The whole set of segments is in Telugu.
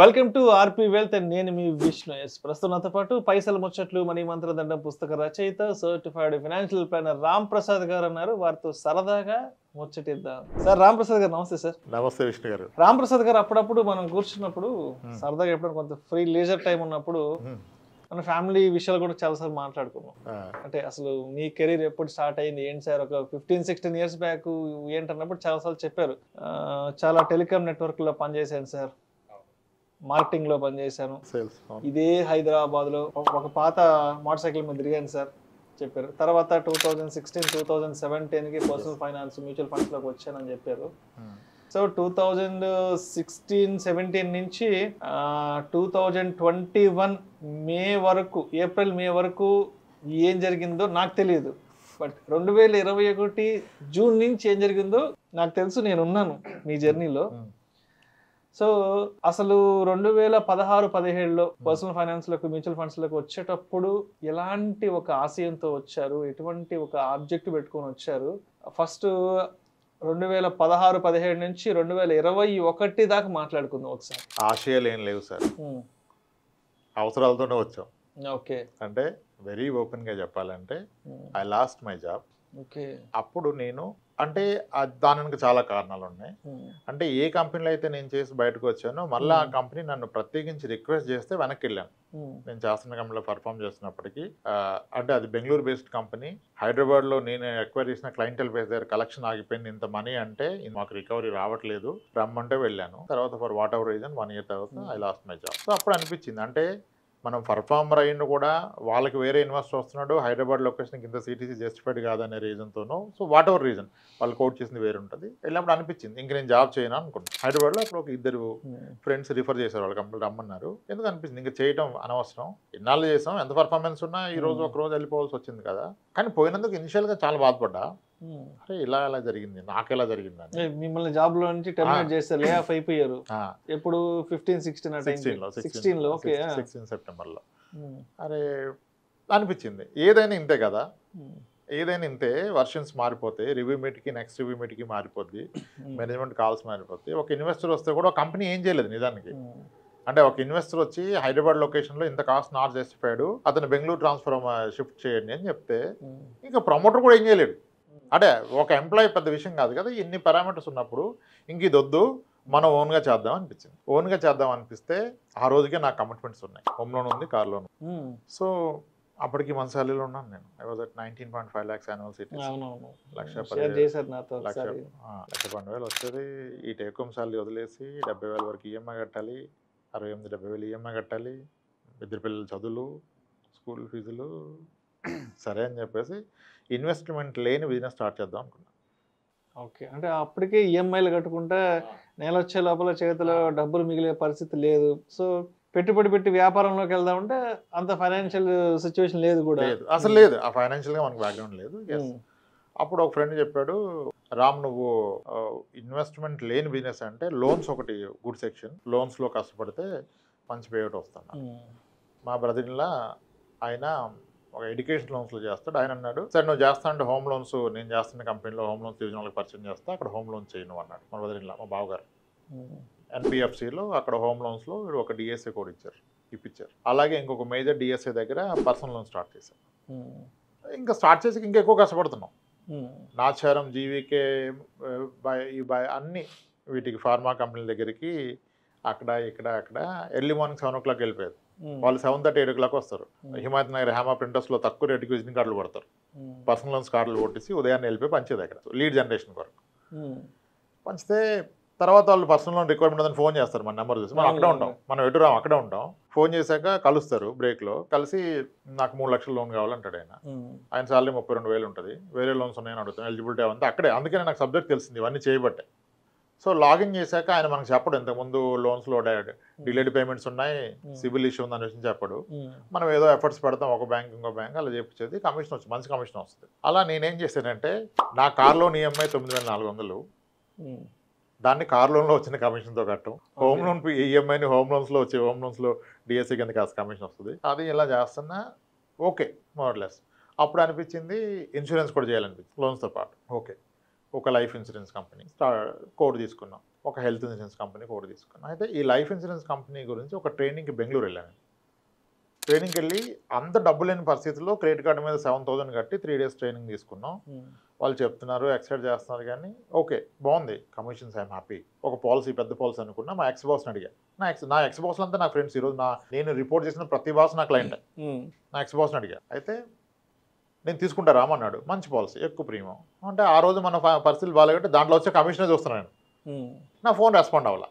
Welcome to RP wealth and నేను మీ విష్ణు. ప్రస్తుతం నాతో పాటు పైసల ముచ్చట్లు మనీ మంత్రదండం పుస్తక రచయిత certified financial planner Ram Prasad గారు ఉన్నారు. వారితో సరదాగా ముచ్చటిద్దాం. సార్ రామ్ ప్రసాద్ గారు నమస్తే సార్. నమస్తే విష్ణు గారు. రామ్ ప్రసాద్ గారు అప్పుడప్పుడు మనం కూర్చున్నప్పుడు సరదాగా ఎప్పుడైనా కొంత ఫ్రీ లీజర్ టైం ఉన్నప్పుడు మన ఫ్యామిలీ విషయాలు కూడా చాలాసార్లు మాట్లాడుకున్నాం. అంటే అసలు మీ కెరీర్ ఎప్పుడు స్టార్ట్ అయింది ఏంటి సార్, ఒక 15-16 years బ్యాక్ ఏంటన్నప్పుడు చాలాసార్లు చెప్పారు. చాలా టెలికాం నెట్వర్క్ లో పనిచేశాను సార్, మార్కెటింగ్ లో పనిచేశాను, ఇదే హైదరాబాద్ లో ఒక పాత మోటార్ సైకిల్ మీద తిరిగాను సార్ చెప్పారు. తర్వాత 2016-2017 కి పర్సనల్ ఫైనాన్స్ మ్యూచువల్ ఫండ్స్ లోకి వచ్చానని చెప్పారు. సో 2016-17 నుంచి 2021 ఏప్రిల్ మే వరకు ఏం జరిగిందో నాకు తెలియదు. బట్ 2021 జూన్ నుంచి ఏం జరిగిందో నాకు తెలుసు, నేను ఉన్నాను మీ జర్నీలో. సో అసలు 2016-17లో పర్సనల్ ఫైనాన్స్ లోకి మ్యూచువల్ ఫండ్స్ లోకి వచ్చేటప్పుడు ఎలాంటి ఒక ఆశయంతో వచ్చారు, ఎటువంటి ఒక ఆబ్జెక్ట్ పెట్టుకొని వచ్చారు? ఫస్ట్ 2016-17 నుంచి 2021 దాకా మాట్లాడుకుందాం ఒకసారి. ఆశయాలు ఏం లేవు సార్, అవసరాలతోనే వచ్చాం. ఓకే, అంటే వెరీ ఓపెన్ గా చెప్పాలంటే I lost my job. Okay, అప్పుడు నేను అంటే దానికి చాలా కారణాలు ఉన్నాయి. అంటే ఏ కంపెనీలో అయితే నేను చేసి బయటకు వచ్చానో మళ్ళీ ఆ కంపెనీ నన్ను ప్రత్యేకించి రిక్వెస్ట్ చేస్తే వెనక్కి వెళ్ళాను. నేను చేస్తున్న కంపెనీలో పర్ఫామ్ చేస్తున్నప్పటికీ అంటే అది బెంగళూరు బేస్డ్ కంపెనీ. హైదరాబాద్ లో నేను ఎక్వైర్ చేసిన క్లయింటల్ బేస్ దగ్గర కలెక్షన్ ఆగిపోయింది. ఇంత మనీ అంటే మాకు రికవరీ రావట్లేదు, రమ్మంటే వెళ్ళాను. తర్వాత for what ever reason 1 year తర్వాత I lost my job. So అప్పుడు అనిపించింది అంటే మనం పర్ఫార్మర్ అయిన కూడా వాళ్ళకి వేరే ఇన్వెస్టర్ వస్తున్నాడు, హైదరాబాద్ లొకేషన్కి ఇంత సిటీసీ జస్టిఫైడ్ కాదనే రీజన్తోనో, సో వాట్ ఎవర్ రీజన్ వాళ్ళు కోట్ చేసింది వేరే ఉంటుంది. వెళ్ళినప్పుడు అనిపించింది ఇంక నేను జాబ్ చేయను అనుకున్నాను. హైదరాబాద్లో అప్పుడు ఒక 2 ఫ్రెండ్స్ రిఫర్ చేశారు, వాళ్ళ కంపెనీ రమ్మన్నారు. ఎందుకు అనిపించింది ఇంకా చేయడం అనవసరం, ఎన్నాళ్ళు చేసాం, ఎంత పర్ఫార్మెన్స్ ఉన్నా ఈ రోజు ఒక రోజు వెళ్ళిపోవాల్సి వచ్చింది కదా. కానీ పోయినందుకు ఇనిషియల్గా చాలా బాధపడ్డా, అరే ఇలా ఎలా జరిగింది, నాకు ఎలా జరిగిందని. మిమ్మల్ని జాబ్ లో నుంచి టెర్మినేట్ చేస్తారు, లే ఆఫ్ అయిపోయారు. ఎప్పుడు 15-16 సెప్టెంబర్లో. అరే అనిపించింది ఏదైనా ఇంతే కదా, ఏదైనా ఇంతే, వర్షన్స్ మారిపోతాయి, రివ్యూ మీట్కి నెక్స్ట్ రివ్యూ మీట్కి మారిపోద్ది, మేనేజ్మెంట్ కాల్స్ మారిపోద్ది. ఒక ఇన్వెస్టర్ వస్తే కూడా ఒక కంపెనీ ఏం చేయలేదు నిజానికి. అంటే ఒక ఇన్వెస్టర్ వచ్చి హైదరాబాద్ లొకేషన్లో ఇంత కాస్ట్ నాట్ జస్టిఫైడ్, అతను బెంగళూరు ట్రాన్స్ఫర్ షిఫ్ట్ చేయండి అని చెప్తే ఇంకా ప్రమోటర్ కూడా ఏం చేయలేడు. అంటే ఒక ఎంప్లాయీ పెద్ద విషయం కాదు కదా, ఇన్ని పారామీటర్స్ ఉన్నప్పుడు ఇంక ఇది వద్దు, మనం ఓన్గా చేద్దాం అనిపించింది. ఓన్గా చేద్దాం అనిపిస్తే ఆ రోజుకే నాకు కమిట్మెంట్స్ ఉన్నాయి, హోమ్ లోన్ ఉంది, కార్ లోన్. సో అప్పటికి మన శాలరీలో ఉన్నాను నేను. I was at 19.5 lakhs annual city. 1,12,000 వచ్చేది. ఈ టేక్ హోమ్ శాలరీ వదిలేసి 70,000 వరకు ఈఎంఐ కట్టాలి, 68,000-70,000 ఈఎంఐ కట్టాలి, 2 పిల్లల చదువులు, స్కూల్ ఫీజులు. సరే అని చెప్పేసి ఇన్వెస్ట్మెంట్ లేని బిజినెస్ స్టార్ట్ చేద్దాం అనుకున్నాను. ఓకే, అంటే అప్పటికే ఈఎంఐలు కట్టుకుంటే నెల వచ్చే లోపల చేతిలో డబ్బులు మిగిలే పరిస్థితి లేదు. సో పెట్టుబడి పెట్టి వ్యాపారంలోకి వెళ్దామంటే అంత ఫైనాన్షియల్ సిచ్యువేషన్ లేదు కూడా, అసలు లేదు. ఆ ఫైనాన్షియల్గా మనకు బ్యాక్గ్రౌండ్ లేదు. అప్పుడు ఒక ఫ్రెండ్ చెప్పాడు, రామ్ నువ్వు ఇన్వెస్ట్మెంట్ లేని బిజినెస్ అంటే లోన్స్ ఒకటి గుడ్ సెక్షన్, లోన్స్లో కష్టపడితే మంచి పేఅవుట్ వస్తాను. మా బ్రదర్లా ఆయన ఒక ఎడ్యుకేషన్ లోన్స్లో చేస్తాడు. ఆయన అన్నాడు, సరే నువ్వు చేస్తా అంటే హోమ్ లోన్స్, నేను చేస్తున్న కంపెనీలో హోమ్ లోన్స్ డివిజన్ వాళ్ళకి పరిచయం చేస్తా, అక్కడ హోమ్ లోన్స్ చేయను అన్నాడు మా బ్రదర్లా, మా బావగారు. ఎన్బిఎఫ్సిలో అక్కడ హోమ్ లోన్స్లో ఒక డిఎస్ఏ కోడ్ ఇప్పించారు. అలాగే ఇంకొక మేజర్ డిఎస్ఏ దగ్గర పర్సనల్ లోన్ స్టార్ట్ చేశారు. ఇంకా స్టార్ట్ చేసి ఇంకా ఎక్కువ కష్టపడుతున్నాం. నాచారం, జీవీకే, అన్ని వీటికి ఫార్మా కంపెనీల దగ్గరికి అక్కడ ఎర్లీ మార్నింగ్ 7 o'clock వెళ్ళిపోయేది. వాళ్ళు 7:30-8 o'clock వస్తారు. హిమాయత్ నగర్ హేమా ప్రింటర్స్లో తక్కువ రేటుకి విజిటింగ్ కార్డులు కొడతారు. పర్సనల్ లోన్స్ కార్డులు కొట్టేసి ఉదయాన్నే వెళ్ళిపోయి పంచేది అక్కడ లీడ్ జనరేషన్ వరకు. పంచితే తర్వాత వాళ్ళు పర్సనల్ లోన్ రిక్వైర్మెంట్ ఉందని ఫోన్ చేస్తారు, మన నెంబర్ చూసి. మనం అక్కడే ఉంటాం, మనం ఎటు రాము, అక్కడే ఉంటాం. ఫోన్ చేశాక కలుస్తారు బ్రేక్లో, కలిసి నాకు 3 లక్షల లోన్ కావాలంటాడు ఆయన. ఆయన సాలరీ 32,000 ఉంటుంది, వేరే లోన్స్ ఉన్నాయని అడుగుతాను, ఎలిజిబిలిటీ అవంతా అక్కడే. అందుకనే నాకు సబ్జెక్ట్ తెలిసింది ఇవన్నీ చేయబట్టే. సో లాగిన్ చేశాక ఆయన మనకు చెప్పడు, ఇంతకుముందు లోన్స్లో డిలేడ్ పేమెంట్స్ ఉన్నాయి, సిబిల్ ఇష్యూ ఉందని వచ్చి చెప్పడు. మనం ఏదో ఎఫర్ట్స్ పెడతాం, ఒక బ్యాంక్ ఇంకో బ్యాంక్ అలా చెప్పించేది. కమిషన్ వచ్చి మంచి కమిషన్ వస్తుంది. అలా నేనేం చేశానంటే నా కార్ లోన్ ఈఎంఐ 9,400, దాన్ని కార్ లోన్లో వచ్చిన కమిషన్తో కట్టం. హోమ్ లోన్ ఈఎంఐని హోమ్ లోన్స్లో వచ్చి హోమ్ లోన్స్లో డిఎస్సీ కింద కాస్త కమిషన్ వస్తుంది. అది ఇలా చేస్తున్నా ఓకే మోర్లెస్. అప్పుడు అనిపించింది ఇన్సూరెన్స్ కూడా చేయాలనిపించింది లోన్స్తో పాటు. ఓకే ఒక లైఫ్ ఇన్సూరెన్స్ కంపెనీ కోడ్ తీసుకున్నాం, ఒక హెల్త్ ఇన్సూరెన్స్ కంపెనీ కోడ్ తీసుకున్నాం. అయితే ఈ లైఫ్ ఇన్సూరెన్స్ కంపెనీ గురించి ఒక ట్రైనింగ్కి బెంగళూరు వెళ్ళాను. ట్రైనింగ్కి వెళ్ళి అంత డబ్బు లేని పరిస్థితుల్లో క్రెడిట్ కార్డు మీద 7,000 కట్టి 3 days ట్రైనింగ్ తీసుకున్నాం. వాళ్ళు చెప్తున్నారు, ఎక్సైట్ చేస్తున్నారు, కానీ ఓకే బాగుంది, కమిషన్స్ ఐఎమ్ హ్యాపీ. ఒక పాలసీ, పెద్ద పాలసీ అనుకున్నా. మా ఎక్స్ బాస్ని అడిగా. నా ఎక్స్ బాస్లు అంతా నా ఫ్రెండ్స్. ఈరోజు నేను రిపోర్ట్ చేసిన ప్రతి బాస్ నా క్లయింట్. నా ఎక్స్ బాస్ని అడిగా. అయితే నేను తీసుకుంటా రామన్నాడు. మంచి పాలసీ, ఎక్కువ ప్రీమియం. అంటే ఆ రోజు మన పరిస్థితులు బాగాలంటే దాంట్లో వచ్చే కమిషనే చూస్తున్నాను. నా ఫోన్ రెస్పాండ్ అవ్వాల.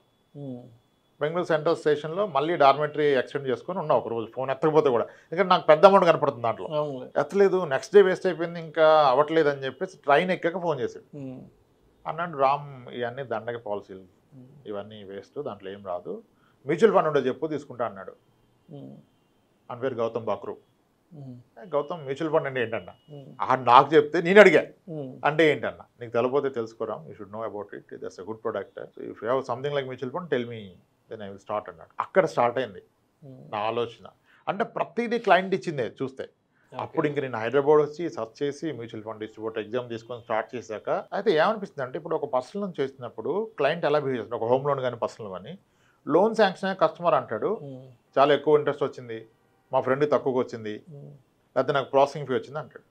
బెంగళూరు సెంట్రల్ స్టేషన్లో మళ్ళీ డార్మెటరీ ఎక్స్టెండ్ చేసుకొని ఉన్నా ఒక రోజు, ఫోన్ ఎత్తకపోతే కూడా. ఎందుకంటే నాకు పెద్ద అమౌంట్ కనపడుతుంది దాంట్లో. ఎత్తలేదు, నెక్స్ట్ డే వేస్ట్ అయిపోయింది, ఇంకా అవ్వట్లేదు అని చెప్పేసి ట్రైన్ ఎక్కాక ఫోన్ చేశాడు. అన్నాడు, రామ్ ఇవన్నీ దండగ పాలసీలు, ఇవన్నీ వేస్ట్, దాంట్లో ఏం రాదు, మ్యూచువల్ ఫండ్ ఉండే చెప్పు తీసుకుంటా అన్నాడు. అని పేరు గౌతమ్ బాక్రు. గౌతమ్ మ్యూచువల్ ఫండ్ అంటే ఏంటన్నా? నాకు చెప్తే నేను అడిగా, అంటే ఏంటన్నా నీకు తెలియకపోతే తెలుసుకోరా, you should know about it, that's a good product, if you have something like mutual fund tell me, then I will start అన్నాడు. అక్కడ స్టార్ట్ అయింది నా ఆలోచన. అంటే ప్రతిదీ క్లయింట్ ఇచ్చిందే చూస్తే. అప్పుడు ఇంక నేను హైదరాబాద్ వచ్చి సర్చ్ చేసి మ్యూచువల్ ఫండ్ డిస్ట్రిబ్యూటర్ ఎగ్జామ్ తీసుకొని స్టార్ట్ చేశాక అయితే ఏమనిపిస్తుంది అంటే, ఇప్పుడు ఒక పర్సనల్ లోన్ చేసినప్పుడు క్లయింట్ ఎలా బిహేవ్ చేస్తుంది, ఒక హోమ్ లోన్ కానీ పర్సనల్ కానీ, లోన్ శాంక్షన్ అయ్యే కస్టమర్ అంటాడు చాలా ఎక్కువ ఇంట్రెస్ట్ వచ్చింది, మా ఫ్రెండ్కి తక్కువగా వచ్చింది, లేకపోతే నాకు ప్రాసెసింగ్ ఫీ వచ్చింది అంటాడు.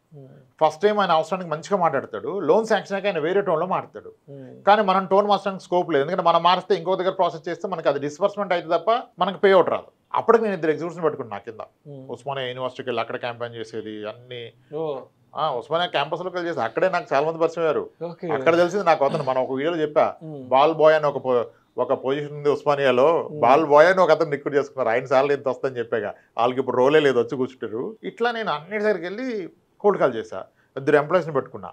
ఫస్ట్ టైం ఆయన అవసరానికి మంచిగా మాట్లాడతాడు, లోన్ శాంక్షన్ అయ్యాక ఆయన వేరే టోన్లో మాట్లాడతాడు. కానీ మనం టోన్ మార్చడానికి స్కోప్ లేదు, ఎందుకంటే మనం మారిస్తే ఇంకో దగ్గర ప్రాసెస్ చేస్తే మనకి అది డిస్బర్స్మెంట్ అయితే తప్ప మనకి పే అవుట్ రాదు. అప్పటికి నేను 2 ఎగ్జిబిషన్ పెట్టుకున్నాను నా కింద. ఉస్మానియా యూనివర్సిటీకి వెళ్ళి అక్కడ క్యాంపెయిన్ చేసేది అన్ని. ఉస్మానియా క్యాంపస్లోకి వెళ్ళి చేసి అక్కడే నాకు చాలా మంది పరిచయం అయ్యారు. అక్కడ తెలిసింది నాకు అతను, మనం ఒక వీడియోలో చెప్పా, బాల్ బాయ్ అని ఒక పొజిషన్ ఉంది ఉస్మానియాలో, బాల్ బాయ్ అని ఒక అతను రిక్రూట్ చేసుకున్నారు. ఆయన సార్లు ఎంత వస్తుందని చెప్పాగా, వాళ్ళకి ఇప్పుడు రోలే లేదు, వచ్చి కూర్చుంటారు. ఇట్లా నేను అన్నిటి దగ్గరికి వెళ్ళి కోల్డ్ కాల్ చేశా. 2 ఎంప్లాయీస్ని పెట్టుకున్నా,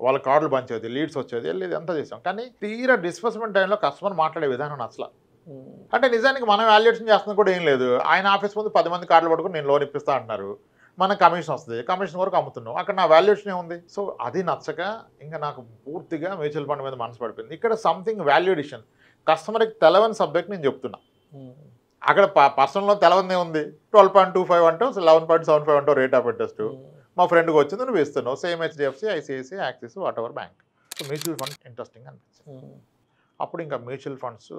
వాళ్ళ కార్డులు పంచేది, లీడ్స్ వచ్చేది, వెళ్ళేది అంతా చేసాం. కానీ తీరా డిస్బర్స్మెంట్ టైంలో కస్టమర్ మాట్లాడే విధానం అసలు, అంటే నిజానికి మనం వాల్యుయేషన్ చేస్తున్నా కూడా ఏం లేదు. ఆయన ఆఫీస్ ముందు 10 మంది కార్డులు పట్టుకుని నేను లోన్ ఇప్పిస్తా అంటున్నారు, మనకు కమిషన్ వస్తుంది, కమిషన్ వరకు అమ్ముతున్నాం, అక్కడ నా వాల్యుయేషన్ ఏముంది? సో అది నచ్చక ఇంకా నాకు పూర్తిగా మ్యూచువల్ ఫండ్ మీద మనసు పడిపోయింది. ఇక్కడ సంథింగ్ వాల్యుయేషన్, కస్టమర్కి తెలవని సబ్జెక్ట్ నేను చెప్తున్నా. అక్కడ పర్సనల్లో తెలవనే ఉంది, 12.25 అంటావు, 11.75 అంటావు రేట్ ఆఫ్ ఇంట్రెస్ట్. మా ఫ్రెండ్కి వచ్చింది, నువ్వు ఇస్తున్నావు, same HDFC, ICICI, axis, what ever bank. So mutual fund interesting అనిపించింది. అప్పుడు ఇంకా మ్యూచువల్ ఫండ్స్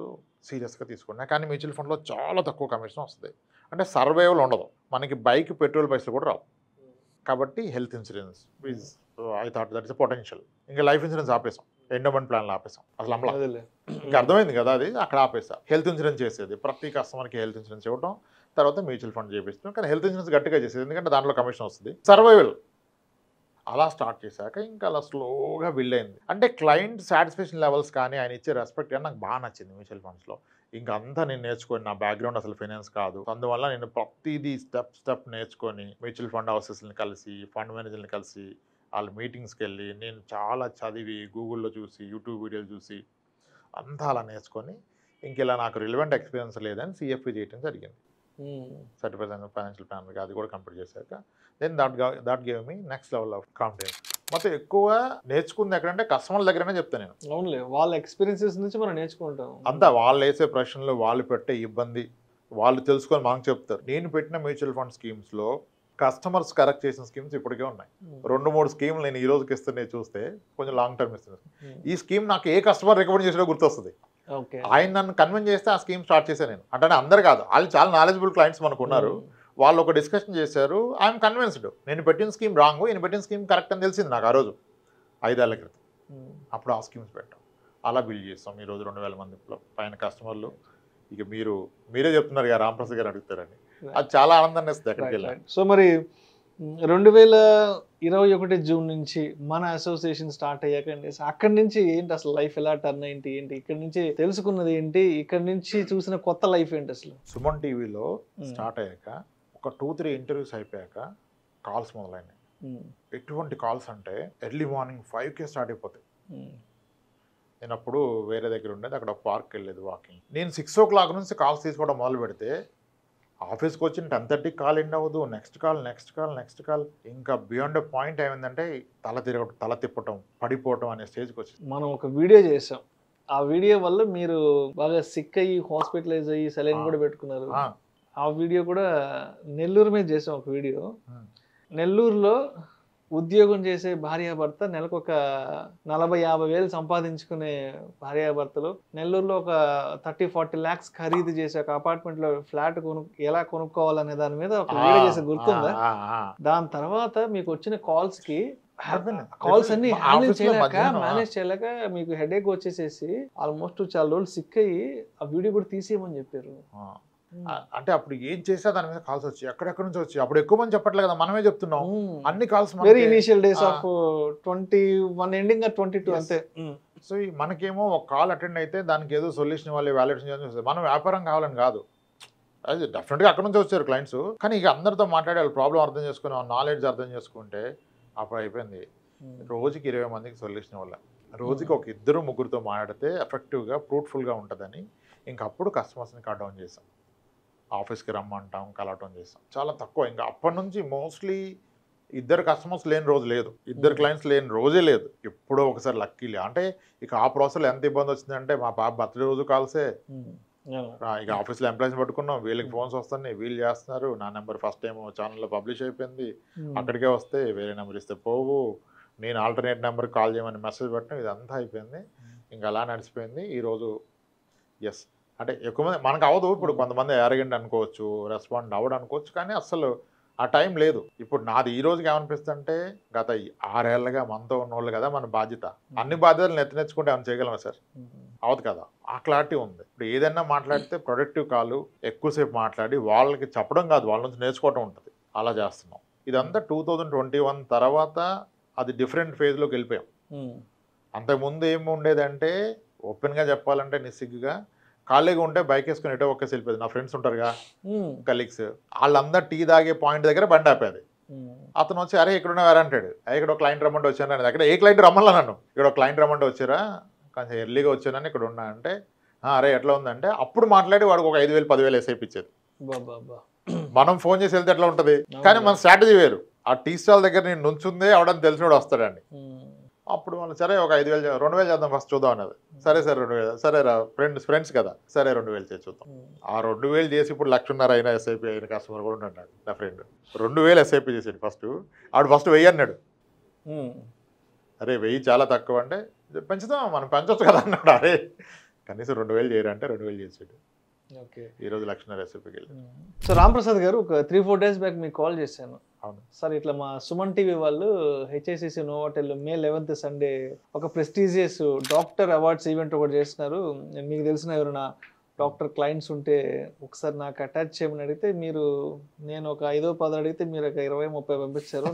సీరియస్గా తీసుకున్నా. కానీ మ్యూచువల్ ఫండ్లో చాలా తక్కువ కమిషన్ వస్తుంది, అంటే సర్వైవల్ ఉండదు, మనకి బైక్ పెట్రోల్ పైసలు కూడా రావు. కాబట్టి health insurance please, I thought that is potential. ఇంకా లైఫ్ ఇన్సూరెన్స్ ఆపేసాం, ఎండోమెంట్ ప్లాన్లు ఆపేసాం, అసలు అమలా ఇంకా అర్థమైంది కదా, అది అక్కడ ఆపేసా. హెల్త్ ఇన్సూరెన్స్ చేసేది, ప్రతి కస్టమర్కి హెల్త్ ఇన్సూరెన్స్ ఇవ్వడం, తర్వాత మ్యూచువల్ ఫండ్ చేపిస్తాం. కానీ హెల్త్ ఇన్సూరెన్స్ గట్టిగా చేసేది, ఎందుకంటే దాంట్లో కమిషన్ వస్తుంది, సర్వైవల్. అలా స్టార్ట్ చేశాక ఇంకా అలా స్లోగా బిల్డ్ అయింది. అంటే క్లయింట్ సాటిస్ఫాక్షన్ లెవెల్స్ కానీ ఆయన ఇచ్చే రెస్పెక్ట్ కానీ నాకు బాగా నచ్చింది మ్యూచువల్ ఫండ్స్లో. ఇంకా అంతా నేను నేర్చుకొని, నా బ్యాక్గ్రౌండ్ అసలు ఫైనాన్స్ కాదు, అందువల్ల నేను ప్రతిదీ స్టెప్ నేర్చుకొని మ్యూచువల్ ఫండ్ హౌసెస్ని కలిసి, ఫండ్ మేనేజర్ని కలిసి, వాళ్ళ మీటింగ్స్కి వెళ్ళి, నేను చాలా చదివి, గూగుల్లో చూసి, యూట్యూబ్ వీడియోలు చూసి అంతా అలా నేర్చుకొని, ఇంక ఇలా నాకు రిలవెంట్ ఎక్స్పీరియన్స్ లేదని సిఎఫ్పి చేయడం జరిగింది, సర్టిఫైడ్ ఫైనాన్షియల్ ప్లానర్గా. అది కూడా కంప్లీట్ చేశాక then that gave me next level of confidence. మొత్తం ఎక్కువ నేర్చుకుంది ఎక్కడంటే కస్టమర్ల దగ్గరనే చెప్తాను నేను. అవునులే, వాళ్ళ ఎక్స్పీరియన్సెస్ నుంచి మనం నేర్చుకుంటాం. అంతా వాళ్ళు వేసే ప్రశ్నలు, వాళ్ళు పెట్టే ఇబ్బంది, వాళ్ళు తెలుసుకొని మనకు చెప్తారు. నేను పెట్టిన మ్యూచువల్ ఫండ్ స్కీమ్స్లో కస్టమర్స్ కరెక్ట్ చేసిన స్కీమ్స్ ఇప్పటికే ఉన్నాయి. 2-3 స్కీమ్లు నేను ఈ రోజుకి ఇస్తున్నాయి చూస్తే, కొంచెం లాంగ్ టర్మ్ ఇస్తున్నాను. ఈ స్కీమ్ నాకు ఏ కస్టమర్ రికమెండ్ చేసినా గుర్తొస్తుంది. ఆయన నన్ను కన్విన్స్ చేస్తే ఆ స్కీమ్ స్టార్ట్ చేశాను నేను. అంటే అందరు కాదు, వాళ్ళు చాలా నాలెడ్జబుల్ క్లయింట్స్ మనకు ఉన్నారు. వాళ్ళు ఒక డిస్కషన్ చేశారు, ఐఎమ్ కన్విన్స్డ్. నేను పెట్టిన స్కీమ్ రాంగ్, నేను పెట్టిన స్కీమ్ కరెక్ట్ అని తెలిసింది నాకు ఆ రోజు 5 ఏళ్ల క్రితం. అప్పుడు ఆ స్కీమ్స్ పెట్టాం, అలా బిల్డ్ చేస్తాం. ఈరోజు 2000 మంది పైన కస్టమర్లు. ఇక మీరే చెప్తున్నారు కదా, రామప్రసాద్ గారు అడుగుతారని, అది చాలా ఆనందాన్ని ఇస్తుంది ఎక్కడికి వెళ్ళాలి. సో మరి 2021 జూన్ నుంచి మన అసోసియేషన్ స్టార్ట్ అయ్యాక అక్కడి నుంచి ఏంటి అసలు లైఫ్ ఎలా టర్న్ ఏంటి, ఇక్కడ నుంచి తెలుసుకున్నది ఏంటి, ఇక్కడ నుంచి చూసిన కొత్త లైఫ్ ఏంటి అసలు? సుమన్ టీవీలో స్టార్ట్ అయ్యాక ఒక 2-3 ఇంటర్వ్యూస్ అయిపోయాక కాల్స్ మొదలైనాయి. ఎటువంటి కాల్స్ అంటే ఎర్లీ మార్నింగ్ 5కే స్టార్ట్ అయిపోతాయి. నేను అప్పుడు వేరే దగ్గర ఉండేది, అక్కడ ఒక పార్క్కి వెళ్ళేది వాకింగ్. నేను 6 o'clock నుంచి కాల్స్ తీసుకోవడం మొదలు పెడితే ఆఫీస్కి వచ్చిన 10:30 కాల్ ఎండ్ అవ్వదు, నెక్స్ట్ కాల్. ఇంకా బియాండ్ పాయింట్ ఏమైందంటే తల తిప్పటం, పడిపోవటం అనే స్టేజ్కి వచ్చింది. మనం ఒక వీడియో చేసాం, ఆ వీడియో వల్ల మీరు బాగా సిక్ అయ్యి హాస్పిటలైజ్ అయ్యి సెలైన్ కూడా పెట్టుకున్నారు. ఆ వీడియో కూడా నెల్లూరు మీద చేసాం ఒక వీడియో. నెల్లూరులో ఉద్యోగం చేసే భార్యాభర్త నెలకు ఒక 40-50 వేలు సంపాదించుకునే భార్యాభర్తలు నెల్లూరులో ఒక 30-40 lakhs ఖరీదు చేసే ఒక అపార్ట్మెంట్ లో ఫ్లాట్ ఎలా కొనుక్కోవాలనే దాని మీద ఒక వీడియో చేసే గుర్తుందా? దాని తర్వాత మీకు వచ్చిన కాల్స్ కి కాల్స్ అన్ని మేనేజ్ చేయలేక మీకు హెడేక్ వచ్చేసేసి ఆల్మోస్ట్ చాలా రోజులు సిక్ అయ్యి ఆ వీడియో కూడా తీసేయమని చెప్పారు. అంటే అప్పుడు ఏం చేసా దాని మీద కాల్స్ వచ్చి ఎక్కడెక్కడ నుంచి వచ్చి అప్పుడు ఎక్కువ మంది చెప్పట్లేదు కదా, మనమే చెప్తున్నాం అన్ని calls. Very initial days of 21 ending 22 అంతే. సో మనకేమో ఒక కాల్ అటెండ్ అయితే దానికి ఏదో సొల్యూషన్ ఇవ్వాలి, వాల్యుయేషన్ చేయాలి, మనం వ్యాపారం కావాలని కాదు. అది డెఫినెట్గా అక్కడ నుంచి వచ్చారు క్లయింట్స్. కానీ ఇక అందరితో మాట్లాడే వాళ్ళు ప్రాబ్లం అర్థం చేసుకుని నాలెడ్జ్ అర్థం చేసుకుంటే అప్పుడు అయిపోయింది. రోజుకి 20 మందికి సొల్యూషన్ ఇవ్వాలి, రోజుకి ఒక 2-3 మాట్లాడితే ఎఫెక్టివ్గా ఫ్రూట్ఫుల్గా ఉంటుందని ఇంకా అప్పుడు కస్టమర్స్ని కట్ డౌన్ చేసాం. ఆఫీస్కి రమ్మంటాం, కలవటం చేస్తాం, చాలా తక్కువ. ఇంకా అప్పటి నుంచి మోస్ట్లీ 2 కస్టమర్స్ లేని రోజు లేదు, 2 క్లయింట్స్ లేని రోజే లేదు. ఎప్పుడో ఒకసారి లక్కీలే. అంటే ఇక ఆ ప్రాసెస్లో ఎంత ఇబ్బంది వచ్చిందంటే మా పాప బర్త్డే రోజు కాల్సే. ఇక ఆఫీస్లో ఎంప్లాయీస్ పట్టుకున్నాం, వీళ్ళకి ఫోన్స్ వస్తున్నాయి, వీళ్ళు చేస్తున్నారు. నా నెంబర్ ఫస్ట్ టైం ఛానల్లో పబ్లిష్ అయిపోయింది, అక్కడికే వస్తే వేరే నెంబర్ ఇస్తే పోవు, నేను ఆల్టర్నేట్ నెంబర్కి కాల్ చేయమని మెసేజ్ పెట్టడం, ఇదంతా అయిపోయింది. ఇంకా అలా నడిచిపోయింది. ఈరోజు ఎస్ అంటే ఎక్కువ మంది మనకు అవ్వదు. ఇప్పుడు కొంతమంది అరగండి అనుకోవచ్చు, రెస్పాండ్ అవ్వడం అనుకోవచ్చు, కానీ అసలు ఆ టైం లేదు. ఇప్పుడు నాది ఈ రోజుకి ఏమనిపిస్తుంటే గత 6 ఏళ్ళగా మనతో ఉన్నోళ్ళు కదా మన బాధ్యత. అన్ని బాధ్యతలు నెత్తినెచ్చుకుంటే ఏమైనా చేయగలమా సార్? అవదు కదా. ఆ క్లారిటీ ఉంది. ఇప్పుడు ఏదైనా మాట్లాడితే ప్రొడక్టివ్ కాల్ ఎక్కువసేపు మాట్లాడి వాళ్ళకి చెప్పడం కాదు, వాళ్ళ నుంచి నేర్చుకోవటం ఉంటుంది. అలా చేస్తున్నాం. ఇదంతా 2021 తర్వాత అది డిఫరెంట్ ఫేజ్లోకి వెళ్ళిపోయాం. అంతకుముందు ఏమి ఉండేదంటే ఓపెన్గా చెప్పాలంటే నిస్సిగ్గుగా ఖాళీగా ఉంటే బైక్ వేసుకుని ఎటో ఒక్క వెళ్ళిపోయింది. నా ఫ్రెండ్స్ ఉంటారుగా కలీగ్స్, వాళ్ళందరూ టీ తాగే పాయింట్ దగ్గర బండి ఆపేది. అతను వచ్చి అరే ఇక్కడ ఉన్నవారు అంటాడు, ఇక్కడ ఒక క్లయింట్ రమ్మంటే వచ్చాను అని. అక్కడ ఏ క్లయింట్ రమ్మల్లా నన్ను, ఇక్కడ ఒక క్లయింట్ రమ్మంటే వచ్చారా, కొంచెం ఎర్లీగా వచ్చానని ఇక్కడ ఉన్నా అంటే అరే ఎట్లా ఉందంటే అప్పుడు మాట్లాడి వాడికి ఒక 5,000 10,000 వేసేపించేది. మనం ఫోన్ చేసి వెళ్తే ఎట్లా ఉంటుంది, కానీ మన స్ట్రాటజీ వేరు. ఆ టీ స్టాల్ దగ్గర నేను నుంచుందే అవడానికి తెలిసినోడు వస్తాడండి. అప్పుడు మనం సరే ఒక 5,000 2,000 చేద్దాం ఫస్ట్ చూద్దాం అన్నది. సరే సార్ 2,000, సరే రా ఫ్రెండ్స్ కదా, సరే 2,000 చేసి చూద్దాం. ఆ 2,000 చేసి ఇప్పుడు 1,00,000 అయినా ఎస్ఐపి అయిన కస్టమర్ కూడా ఉన్నాడు నా ఫ్రెండ్. 2,000 ఎస్ఐపి చేసాడు ఫస్ట్. ఆవిడ ఫస్ట్ 1,000 అన్నాడు. అరే 1,000 చాలా తక్కువ అంటే పెంచుదాం మనం పెంచవచ్చు కదా అన్నాడు. అరే కనీసం 2,000 చేయరంటే 2,000 చేసాడు. ఈరోజు 1,00,000 ఎస్ఐపికి వెళ్ళి. సో రాంప్రసాద్ గారు ఒక 3-4 days బ్యాక్ మీకు కాల్ చేశాను. అవును సార్, ఇట్లా మా సుమన్ టీవీ వాళ్ళు HICC Novotel May 11th Sunday ఒక ప్రెస్టీజియస్ డాక్టర్ అవార్డ్స్ ఈవెంట్ ఒకటి చేస్తున్నారు. మీకు తెలిసిన ఎవరైనా డాక్టర్ క్లయింట్స్ ఉంటే ఒకసారి నాకు అటాచ్ చేయమని అడిగితే నేను ఒక 5-10 అడిగితే మీరు ఒక 20-30 పంపించారు.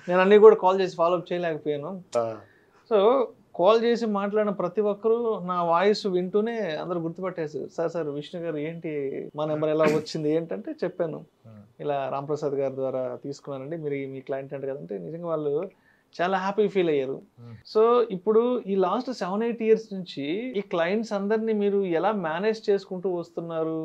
నేను అన్ని కూడా కాల్ చేసి ఫాలోఅప్ చేయలేకపోయాను. సో కాల్ చేసి మాట్లాడిన ప్రతి ఒక్కరూ నా వాయిస్ వింటూనే అందరూ గుర్తుపట్టేసారు. సార్ విష్ణు గారు ఏంటి మా నెంబర్ ఎలా వచ్చింది ఏంటంటే చెప్పాను, ఇలా రాంప్రసాద్ గారి ద్వారా తీసుకున్నానండి, మీరు మీ క్లయింట్ అంటే కదంటే నిజంగా వాళ్ళు చాలా హ్యాపీ ఫీల్ అయ్యారు. సో ఇప్పుడు ఈ లాస్ట్ 7-8 years నుంచి ఈ క్లయింట్స్ అందరినీ మీరు ఎలా మేనేజ్ చేసుకుంటూ వస్తున్నారు,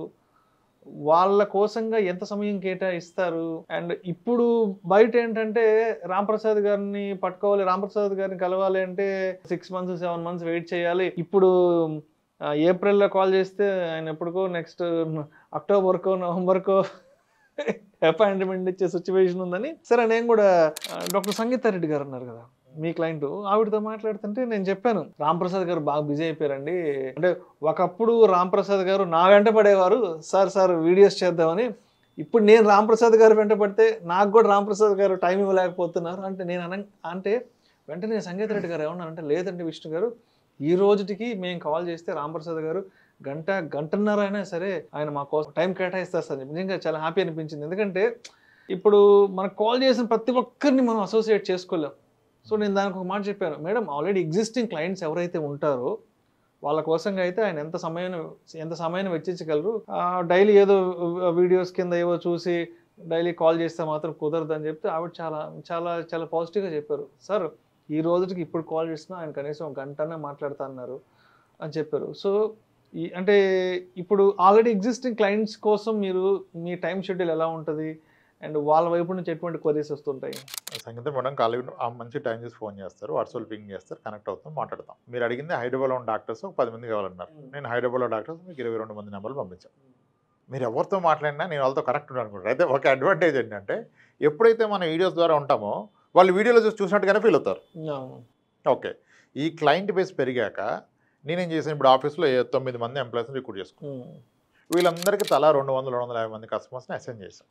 వాళ్ళ కోసంగా ఎంత సమయం కేటాయిస్తారు? అండ్ ఇప్పుడు బయట ఏంటంటే రాంప్రసాద్ గారిని పట్టుకోవాలి, రాంప్రసాద్ గారిని కలవాలి అంటే 6 months 7 months వెయిట్ చేయాలి. ఇప్పుడు ఏప్రిల్లో కాల్ చేస్తే ఆయన ఎప్పటికో నెక్స్ట్ అక్టోబర్కో నవంబర్కో అపాయింట్మెంట్ ఇచ్చే సిచ్యువేషన్ ఉందని. సరే నేను కూడా డాక్టర్ సంగీత రెడ్డి గారు ఉన్నారు కదా మీ క్లయింట్, ఆవిడతో మాట్లాడుతుంటే నేను చెప్పాను రాంప్రసాద్ గారు బాగా బిజీ అయిపోయారండి. అంటే ఒకప్పుడు రాంప్రసాద్ గారు నా వెంట పడేవారు, సార్ వీడియోస్ చేద్దామని. ఇప్పుడు నేను రాంప్రసాద్ గారు వెంట పడితే నాకు కూడా రాంప్రసాద్ గారు టైం ఇవ్వలేకపోతున్నారు అంటే అంటే వెంటనే సంగీత రెడ్డి గారు ఏమన్నారంటే, లేదండి విష్ణు గారు, ఈ రోజుకి మేము కాల్ చేస్తే రాంప్రసాద్ గారు గంటన్నర అయినా సరే ఆయన మా కోసం టైం కేటాయిస్తారు సార్. నిజంగా చాలా హ్యాపీ అనిపించింది. ఎందుకంటే ఇప్పుడు మనకు కాల్ చేసిన ప్రతి ఒక్కరిని మనం అసోసియేట్ చేసుకోలేం. సో నేను దానికి ఒక మాట చెప్పాను, మేడం ఆల్రెడీ ఎగ్జిస్టింగ్ క్లయింట్స్ ఎవరైతే ఉంటారో వాళ్ళ కోసంగా అయితే ఆయన ఎంత సమయాన్ని వెచ్చించగలరు. డైలీ ఏదో వీడియోస్ కింద ఏవో చూసి డైలీ కాల్ చేస్తే మాత్రం కుదరదు అని చెప్తే ఆవిడ చాలా చాలా చాలా పాజిటివ్గా చెప్పారు. సార్ ఈ రోజుకి ఇప్పుడు కాల్ చేసినా ఆయన కనీసం 1 గంటనే మాట్లాడుతా అన్నారు అని చెప్పారు. సో అంటే ఇప్పుడు ఆల్రెడీ ఎగ్జిస్టింగ్ క్లయింట్స్ కోసం మీ టైం షెడ్యూల్ ఎలా ఉంటుంది అండ్ వాళ్ళ వైపు నుంచి ఎటువంటి క్వరీస్ వస్తుంటాయి? సంగీత మేడం ఖాళీగా మంచి టైం చేసి ఫోన్ చేస్తారు, వాట్సాప్ పింగ్ చేస్తారు, కనెక్ట్ అవుతాం, మాట్లాడతాం. మీరు అడిగింది హైదరాబాద్లో ఉన్న డాక్టర్స్ ఒక 10 మంది కావాలన్నారు. నేను హైదరాబాద్లో డాక్టర్స్ మీకు 22 మంది నెంబర్లు పంపించాను. మీరు ఎవరితో మాట్లాడినా నేను వాళ్ళతో కనెక్ట్ ఉన్నాను అనుకుంటారు. అయితే ఒక అడ్వాంటేజ్ ఏంటంటే ఎప్పుడైతే మన వీడియోస్ ద్వారా ఉంటామో వాళ్ళు వీడియోలో చూసినట్టుగానే ఫీల్ అవుతారు. అవును. ఓకే, ఈ క్లయింట్ బేస్ పెరిగాక నేనేం చేశాను, ఇప్పుడు ఆఫీస్లో 9 మంది ఎంప్లాయీస్ని రిక్రూట్ చేసుకున్నాను. వీళ్ళందరికీ తలా 200-250 మంది కస్టమర్స్ని అసైన్ చేశాను.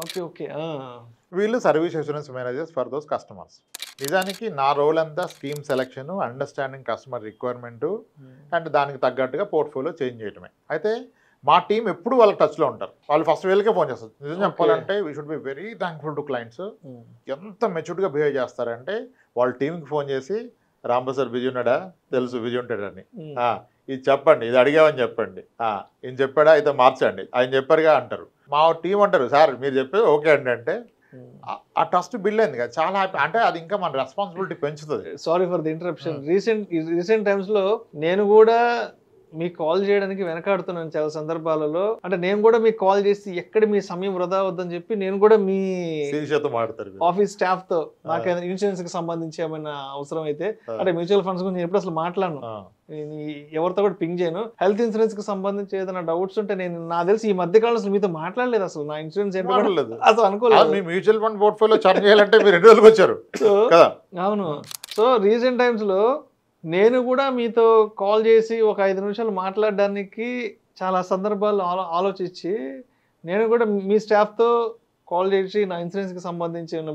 Okay, okay. వీళ్ళు service assurance managers for those customers. నిజానికి నా రోల్ అంతా scheme selection, understanding customer requirement and దానికి తగ్గట్టుగా పోర్ట్ఫోలియో చేంజ్ చేయడమే. అయితే మా టీం ఎప్పుడు వాళ్ళ టచ్లో ఉంటారు. వాళ్ళు ఫస్ట్ వీళ్ళకే ఫోన్ చేస్తారు. నిజం చెప్పాలంటే we should be very thankful to clients. ఎంత మెచ్యూర్డ్గా బిహేవ్ చేస్తారంటే వాళ్ళ టీంకి ఫోన్ చేసి రాంబా సార్ బిజీ ఉన్నాడా, తెలుసు బిజీ ఉంటాడని, ఇది చెప్పండి, ఇది అడిగామని చెప్పండి, ఈయన చెప్పాడా అయితే మార్చండి, ఆయన చెప్పారుగా అంటారు. మా టీం అంటారు సార్ మీరు చెప్పేది ఓకే అండి అంటే ఆ ట్రస్ట్ బిల్డ్ అయింది కదా, చాలా హ్యాపీ. అంటే అది ఇంకా మన రెస్పాన్సిబిలిటీ పెంచుతుంది. Sorry for the interruption. Recent times లో నేను కూడా మీకు కాల్ చేయడానికి వెనకాడుతున్నాను చాలా సందర్భాలలో. అంటే నేను కూడా మీకు కాల్ చేసి ఎక్కడ మీ సమయం వృధా వద్దని చెప్పి నేను కూడా మీ ఆఫీస్ స్టాఫ్ తో నాకు ఇన్సూరెన్స్ కి సంబంధించి ఏమైనా అవసరం అయితే, అంటే మ్యూచువల్ ఫండ్స్ గురించి నేను ఎప్పుడు అసలు మాట్లాడను, ఎవరితో కూడా పింగ్ చేయను. హెల్త్ ఇన్సూరెన్స్ కి సంబంధించి ఏదైనా డౌట్స్ ఉంటే నేను నాకు తెలిసి ఈ మధ్య కాలంలో అసలు మీతో మాట్లాడలేదు. అసలు నా ఇన్సూరెన్స్ అసలు అనుకోలేదు. మీ మ్యూచువల్ ఫండ్ పోర్ట్ఫోలియో చార్జ్ చేయాలంటే మీరు 2 రోజులకు వచ్చారు కదా. అవును. సో రీసెంట్ టైమ్స్ లో నేను కూడా మీతో కాల్ చేసి ఒక 5 నిమిషాలు మాట్లాడడానికి చాలా సందర్భాల్లో ఆలోచించి నేను కూడా మీ స్టాఫ్తో కాల్ చేసి నా ఇన్సూరెన్స్కి సంబంధించిన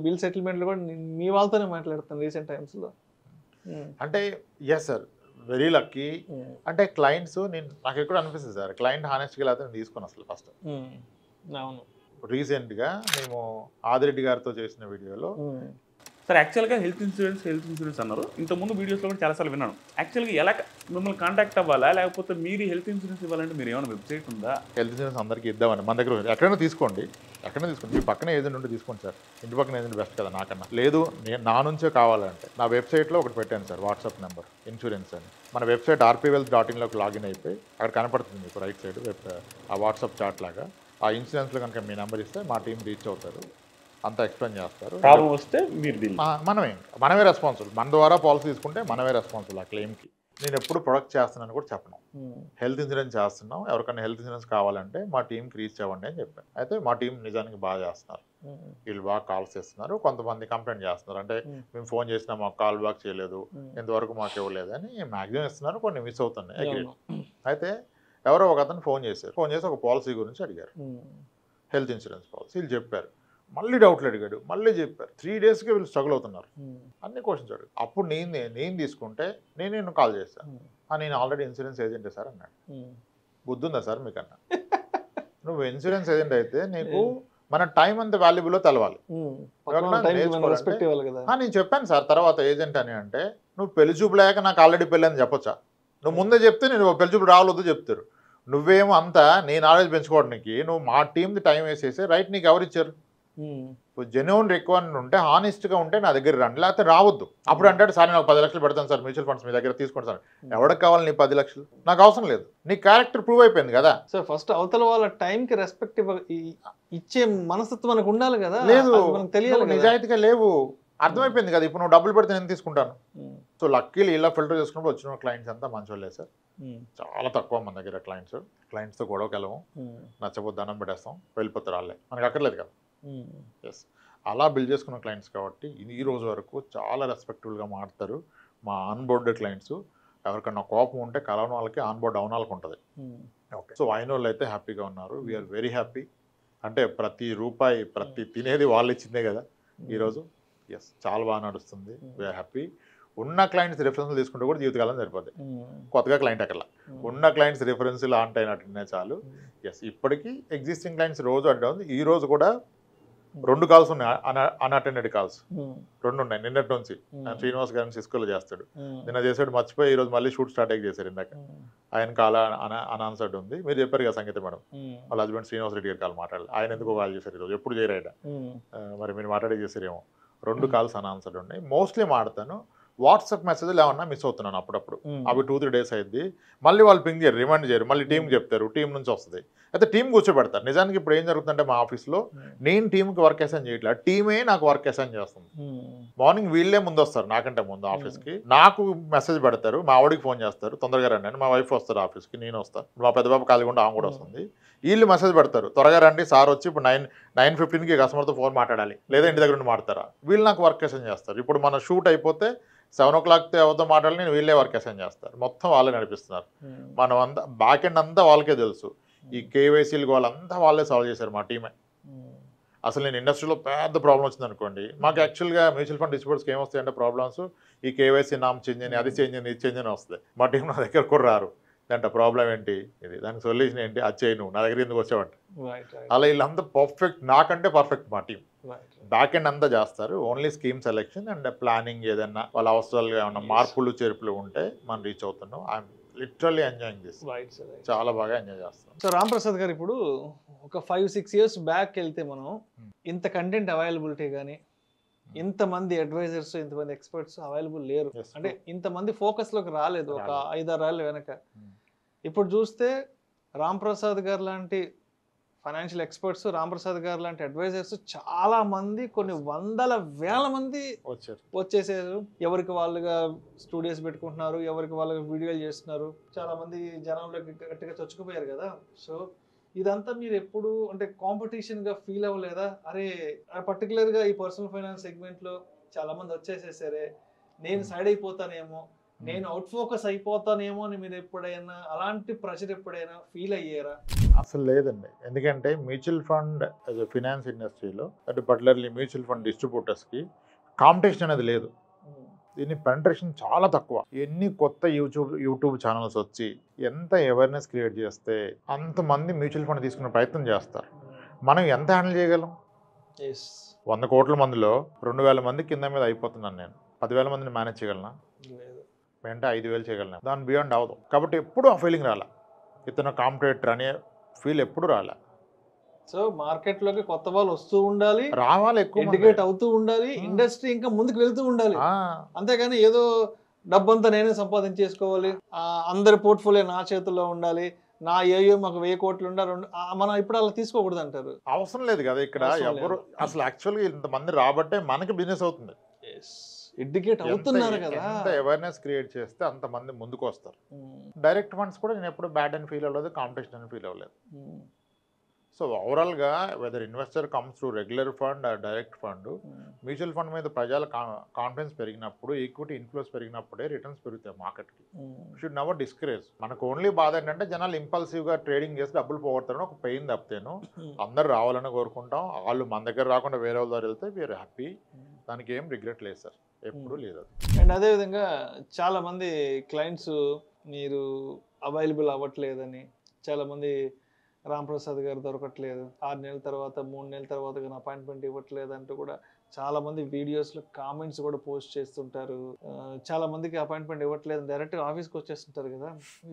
బిల్ సెటిల్మెంట్లు కూడా మీ వాళ్ళతోనే మాట్లాడుతాను రీసెంట్ టైమ్స్లో. అంటే ఎస్ సార్, వెరీ లక్కీ. అంటే క్లయింట్స్ నాకు ఎక్కడ అనిపిస్తుంది సార్, క్లయింట్ హానెస్ట్గా అయితే నేను తీసుకుని అసలు ఫస్ట్. అవును. రీసెంట్గా మేము ఆదిరెడ్డి గారితో చేసిన వీడియోలో సార్ యాక్చువల్గా హెల్త్ ఇన్సూరెన్స్ అన్నారు. ఇంతకుముందు వీడియోస్లో కూడా చాలాసార్లు విన్నాను. యాక్చువల్గా ఎలా మిమ్మల్ని కాంటాక్ట్ అవ్వాలా, లేకపోతే మీరు హెల్త్ ఇన్సూరెన్స్ ఇవ్వాలంటే మీరు ఏమైనా వెబ్సైట్ ఉందా? హెల్త్ ఇన్సూరెన్స్ అందరికీ ఇద్దామని మన దగ్గర ఎక్కడైనా తీసుకోండి, మీ పక్కన ఏజెంట్ ఉంటే తీసుకోండి సార్. ఇంటి పక్కన ఏజెంట్ బెస్ట్ కదా నాకన్నా. లేదు నా నుంచే కావాలంటే నా వెబ్సైట్లో ఒకటి పెట్టాను సార్, వాట్సాప్ నెంబర్ ఇన్సూరెన్స్ అని. మన వెబ్సైట్ rpwealth.in లాగిన్ అయిపోయి అక్కడ కనపడుతుంది మీకు రైట్ సైడ్ ఆ వాట్సాప్ చాట్ లాగా. ఆ ఇన్సూరెన్స్లో కనుక మీ నెంబర్ ఇస్తే మా టీం రీచ్ అవుతారు, అంతా ఎక్స్ప్లెయిన్ చేస్తారు. ప్రాబ్లం వస్తే మీరు మనమే రెస్పాన్సిబుల్. మన ద్వారా పాలసీ తీసుకుంటే మనమే రెస్పాన్సిబుల్ ఆ క్లెయిమ్కి. నేను ఎప్పుడు ప్రొడక్ట్ చేస్తున్నాను కూడా చెప్పను. హెల్త్ ఇన్సూరెన్స్ చేస్తున్నాం, ఎవరికైనా హెల్త్ ఇన్సూరెన్స్ కావాలంటే మా టీంకి రీచ్ అవ్వండి అని చెప్పాను. అయితే మా టీం నిజానికి బాగా చేస్తున్నారు, వీళ్ళు బాగా కాల్స్ చేస్తున్నారు. కొంతమంది కంప్లైంట్ చేస్తున్నారు, అంటే మేము ఫోన్ చేసినా మాకు కాల్ బ్యాక్ చేయలేదు, ఇంతవరకు మాకు ఇవ్వలేదు అని మ్యాక్సిమం ఇస్తున్నారు, కొన్ని మిస్ అవుతున్నాయి. అయితే ఎవరో ఒక అతను ఫోన్ చేసి ఒక పాలసీ గురించి అడిగారు, హెల్త్ ఇన్సూరెన్స్ పాలసీ. వీళ్ళు చెప్పారు, మళ్ళీ డౌట్లు అడిగాడు, మళ్ళీ చెప్పారు. 3 డేస్కి వీళ్ళు స్ట్రగుల్ అవుతున్నారు, అన్ని క్వశ్చన్స్ అడిగాడు. అప్పుడు నేను తీసుకుంటే నేను కాల్ చేస్తాను, నేను ఆల్రెడీ ఇన్సూరెన్స్ ఏజెంటే సార్ అన్నాడు. బుద్ధుందా సార్ మీకన్నా? నువ్వు ఇన్సూరెన్స్ ఏజెంట్ అయితే నీకు మన టైం అంత వాల్యుబుల్లో తెలవాలి. నేను చెప్పాను సార్ తర్వాత ఏజెంట్ అని. అంటే నువ్వు పెళ్లి చూపులేక నాకు ఆల్రెడీ పెళ్ళి అని చెప్పొచ్చా? నువ్వు ముందే చెప్తే నేను పెళ్లి చూపు రావద్దు చెప్తారు. నువ్వేమో అంతా నీ నాలెడ్జ్ పెంచుకోవడానికి నువ్వు మా టీంది టైం వేసేసి రైట్ నీకు ఎవరు ఇచ్చారు? జెన్యున్ రిక్వైర్మెంట్ ఉంటే హానెస్ట్గా ఉంటే నా దగ్గర రండి, లేకపోతే రావద్దు. అప్పుడు అంటాడు సార్ నేను 10 లక్షలు పెడతాను సార్ మ్యూచువల్ ఫండ్స్ మీ దగ్గర తీసుకోండి సార్. ఎవరికి కావాలి నీ 10 లక్షలు? నాకు అవసరం లేదు, నీ క్యారెక్టర్ ప్రూవ్ అయిపోయింది కదా. సో ఫస్ట్ అవతల వాళ్ళ టైంకి రెస్పెక్ట్ ఇచ్చే మనస్తత్వం మనకు ఉండాలి కదా. లేదు, మనకు తెలియాలి, నిజాయితీగా లేవు, అర్థమైపోయింది కదా. ఇప్పుడు నువ్వు డబ్బులు పెడితే నేను తీసుకుంటాను. సో లక్కీలు ఇలా ఫిల్టర్ చేసుకున్నప్పుడు వచ్చిన క్లయింట్స్ అంతా మంచోళ్ళే సార్. చాలా తక్కువ మన దగ్గర క్లయింట్స్తో గొడవకి వెళ్ళము, నచ్చబోద్దు దండం పెట్టేస్తాం, వెళ్ళిపోతారు వాళ్ళే, మనకు అక్కర్లేదు కదా. ఎస్, అలా బిల్డ్ చేసుకున్న క్లయింట్స్ కాబట్టి ఈ రోజు వరకు చాలా రెస్పెక్టబుల్గా మాట్లాడతారు మా ఆన్బోర్డ్ క్లయింట్స్. ఎవరికన్నా కోపం ఉంటే కలవని వాళ్ళకి ఆన్బోర్డ్ అవన వాళ్ళకి ఉంటుంది. ఓకే, సో అయిన వాళ్ళు అయితే హ్యాపీగా ఉన్నారు. We're very happy. అంటే ప్రతి రూపాయి ప్రతి తినేది వాళ్ళు ఇచ్చిందే కదా ఈరోజు. ఎస్, చాలా బాగా నడుస్తుంది, వీఆర్ హ్యాపీ. ఉన్న క్లయింట్స్ రిఫరెన్స్ తీసుకుంటే కూడా జీవితకాలం సరిపోద్ది, కొత్తగా క్లయింట్ అక్కడ ఉన్న క్లయింట్స్ రిఫరెన్స్ లాంటి అయినట్టునే చాలు. ఎస్, ఇప్పటికీ ఎగ్జిస్టింగ్ క్లయింట్స్ రోజు అంటే ఉంది. ఈ రోజు కూడా 2 కాల్స్ ఉన్నాయి, అన్అటెండెడ్ కాల్స్ 2 ఉన్నాయి నిన్నటి నుంచి. శ్రీనివాస్ గారిని సిస్కోలో చేస్తాడు, నిన్న చేసాడు, మర్చిపోయి ఈరోజు మళ్ళీ షూట్ స్టార్ట్ అయ్యి చేశారు. ఇందాక ఆయన కాల్ అన్ఆన్సర్డ్ ఉంది. మీరు చెప్పారు కదా సంగీత మేడం, వాళ్ళ హస్బెండ్ శ్రీనివాస్ రెడ్డి గారు కాల్ మాట్లాడాలి, ఆయన ఎందుకో కాల్ చేశారు ఈరోజు, ఎప్పుడు చేయరాయట, మరి మీరు మాట్లాడే చేశారేమో. 2 కాల్స్ అన్ఆన్సర్డ్ ఉన్నాయి. మోస్ట్లీ మాడతాను, వాట్సాప్ మెసేజ్లు ఏమన్నా మిస్ అవుతున్నాను అప్పుడప్పుడు. అవి 2-3 days అయింది. మళ్ళీ వాళ్ళు పింగ్ చేయరు, రిమైండ్ చేయరు, మళ్ళీ టీంకి చెప్తారు, టీం నుంచి వస్తుంది. అయితే టీం కూర్చోబెడతారు. నిజానికి ఇప్పుడు ఏం జరుగుతుందంటే మా ఆఫీస్లో నేను టీంకి వర్క్ అసైన్ చేయట్లేదు, టీమే నాకు వర్క్ అసైన్ చేస్తుంది. మార్నింగ్ వీళ్ళే ముందు వస్తారు నాకంటే ముందు ఆఫీస్కి, నాకు మెసేజ్ పెడతారు, మా ఆవిడికి ఫోన్ చేస్తారు తొందరగా రండి అని, మా వైఫ్ వస్తారు ఆఫీస్కి, నేను వస్తాను, మా పెద్ద బాబు ఖాళీగా ఉండి ఆమె కూడా వస్తుంది. వీళ్ళు మెసేజ్ పెడతారు త్వరగా రండి సార్ వచ్చి ఇప్పుడు 9:15కి కస్టమర్తో ఫోన్ మాట్లాడాలి, లేదా ఇంటి దగ్గర నుండి మాట్లాడతారా. వీళ్ళు నాకు వర్క్ అసైన్ చేస్తారు. ఇప్పుడు మన షూట్ అయిపోతే 7 o'clock ఎవరితో మాట్లాడాలి, నేను వీళ్ళే వర్క్ అసైన్ చేస్తారు. మొత్తం వాళ్ళే నడిపిస్తున్నారు. మనం అంతా బ్యాక్ ఎండ్ అంతా వాళ్ళకే తెలుసు. ఈ కేవైసీలు వాళ్ళంతా వాళ్ళే సాల్వ్ చేశారు మా టీమే. అసలు నేను ఇండస్ట్రీలో పెద్ద ప్రాబ్లం వచ్చింది అనుకోండి, మాకు యాక్చువల్గా మ్యూచువల్ ఫండ్ డిస్ట్రిబ్యూటర్స్కి ఏమొస్తాయంటే ప్రాబ్లమ్స్, ఈ కేవైసీ నామ్ చేంజ్ అని, అది చేంజ్ అని, ఇది చేంజ్ అని వస్తాయి. మా టీం నా దగ్గర కూడా రారు. అంటే ప్రాబ్లం ఏంటి, ఇది దానికి సొల్యూషన్ ఏంటి, అది చేయి, నువ్వు నా దగ్గర ఎందుకు వచ్చావంటే. అలా వీళ్ళంతా పర్ఫెక్ట్, నాకంటే పర్ఫెక్ట్ మా టీం. బ్యాక్ ఎండ్ అంతా చేస్తారు. Only scheme selection and planning, ఏదైనా వాళ్ళ అవసరాలుగా ఏమన్నా మార్పులు చేర్పులు ఉంటే మనం రీచ్ అవుతున్నాం. I'm literally enjoying this. చాలా బాగా ఎంజాయ్ చేస్తాం. సో రామ్ ప్రసాద్ గారు, ఇప్పుడు ఒక 5-6 years బ్యాక్ వెళ్తే మనం ఇంత కంటెంట్ అవైలబిలిటీ కానీ, ఇంతమంది అడ్వైజర్స్, ఇంతమంది ఎక్స్పర్ట్స్ అవైలబుల్ లేరు. అంటే ఇంతమంది ఫోకస్లోకి రాలేదు ఒక 5-6 ఏళ్ళ వెనక. ఇప్పుడు చూస్తే రామ్ ప్రసాద్ గారు లాంటి ఫైనాన్షియల్ ఎక్స్పర్ట్స్, రామ్ ప్రసాద్ గారు లాంటి అడ్వైజర్స్ చాలా మంది, కొన్ని 100,000 మంది వచ్చేసారు. ఎవరికి వాళ్ళుగా స్టూడియోస్ పెట్టుకుంటున్నారు, ఎవరికి వాళ్ళగా వీడియోలు చేస్తున్నారు. చాలా మంది జనంలోకి గట్టిగా చొచ్చుకుపోయారు కదా. సో ఇదంతా మీరు ఎప్పుడు అంటే కాంపిటీషన్ గా ఫీల్ అవ్వలేదా? అరే పర్టికులర్ గా ఈ పర్సనల్ ఫైనాన్స్ సెగ్మెంట్ లో చాలా మంది వచ్చేసేసరే, నేను సైడ్ అయిపోతానేమో, నేను అవుట్ ఫోకస్ అయిపోతానేమో అని మీరు ఎప్పుడైనా అలాంటి ప్రెషర్ ఎప్పుడైనా ఫీల్ అయ్యారా? అసలు లేదండి. ఎందుకంటే మ్యూచువల్ ఫండ్ ఫినాన్స్ ఇండస్ట్రీలో, అంటే పర్టికులర్లీ మ్యూచువల్ ఫండ్ డిస్ట్రిబ్యూటర్స్కి కాంపిటీషన్ అనేది లేదు. దీని పెనట్రేషన్ చాలా తక్కువ. ఎన్ని కొత్త యూట్యూబ్ ఛానల్స్ వచ్చి ఎంత అవేర్నెస్ క్రియేట్ చేస్తే అంతమంది మ్యూచువల్ ఫండ్ తీసుకునే ప్రయత్నం చేస్తారు. మనం ఎంత హ్యాండిల్ చేయగలం? 100 కోట్ల మందిలో 2,000 మంది కింద మీద అయిపోతున్నాను నేను. 10,000 మందిని మేనేజ్ చేయగలనా? అంటే 5,000 చేయగలను. దాని బియాండ్ అవదు. కాబట్టి ఎప్పుడు ఆ ఫీలింగ్ రాలా, ఇతను కాంపిటేటర్ అనే ఫీల్ ఎప్పుడు రాలా. సో మార్కెట్ లోకి కొత్త వాళ్ళు వస్తూ ఉండాలి, రావాలి, ఎక్కువ ఎడ్యుకేట్ అవుతూ ఉండాలి, ఇండస్ట్రీ ఇంకా ముందుకు వెళ్తూ ఉండాలి. అంతేగాని ఏదో డబ్బంతా నేనే సంపాదించేసుకోవాలి, అందరి పోర్ట్ఫోలియో నా చేతుల్లో ఉండాలి, నా ఏయో మాకు 1000 కోట్లు ఉండాలి, మనం ఇప్పుడు అలా తీసుకోకూడదు అంటారు. అవసరం లేదు కదా ఇక్కడ ఎవరు. అసలు యాక్చువల్గా ఇంతమంది రాబట్టే మనకి బిజినెస్ అవుతుంది. ఎడ్యుకేట్ అవుతున్నారు కదా. ఎంత అవేర్నెస్ క్రియేట్ చేస్తే అంతమంది ముందుకు వస్తారు. డైరెక్ట్ ఫండ్స్ కూడా నేను ఎప్పుడు బ్యాడ్ అని ఫీల్ అవ్వలేదు, కాంపిటీషన్ అని ఫీల్ అవ్వలేదు. సో ఓవరాల్గా whether investor comes to regular fund or direct fund, mutual fund మీద ప్రజల కాన్ఫిడెన్స్ పెరిగినప్పుడు, ఈక్విటీ ఇన్ఫ్లోస్ పెరిగినప్పుడే రిటర్న్స్ పెరుగుతాయి మార్కెట్కి. Should never discourage. మనకు ఓన్లీ బాధ ఏంటంటే జనాలు ఇంపల్సివ్గా ట్రేడింగ్ చేసి డబ్బులు పోగొడతారని ఒక పెయిన్ తప్పితేను. అందరు రావాలని కోరుకుంటాం, వాళ్ళు మన దగ్గర రాకుండా వేరే వాళ్ళ ద్వారా వెళ్తే వీఆర్ హ్యాపీ. దానికి ఏం రిగ్రెట్ లేదు సార్, ఎప్పుడు లేదు. అండ్ అదేవిధంగా చాలా మంది క్లయింట్స్ మీరు అవైలబుల్ అవ్వట్లేదని, చాలా మంది రామ్ ప్రసాద్ గారు దొరకట్లేదు, 6 నెలల తర్వాత 3 నెలల తర్వాత కానీ అపాయింట్మెంట్ ఇవ్వట్లేదు అంటూ కూడా చాలా మంది వీడియోస్లో కామెంట్స్ కూడా పోస్ట్ చేస్తుంటారు. చాలా మందికి అపాయింట్మెంట్ ఇవ్వట్లేదు, డైరెక్ట్గా ఆఫీస్కి వచ్చేస్తుంటారు కదా.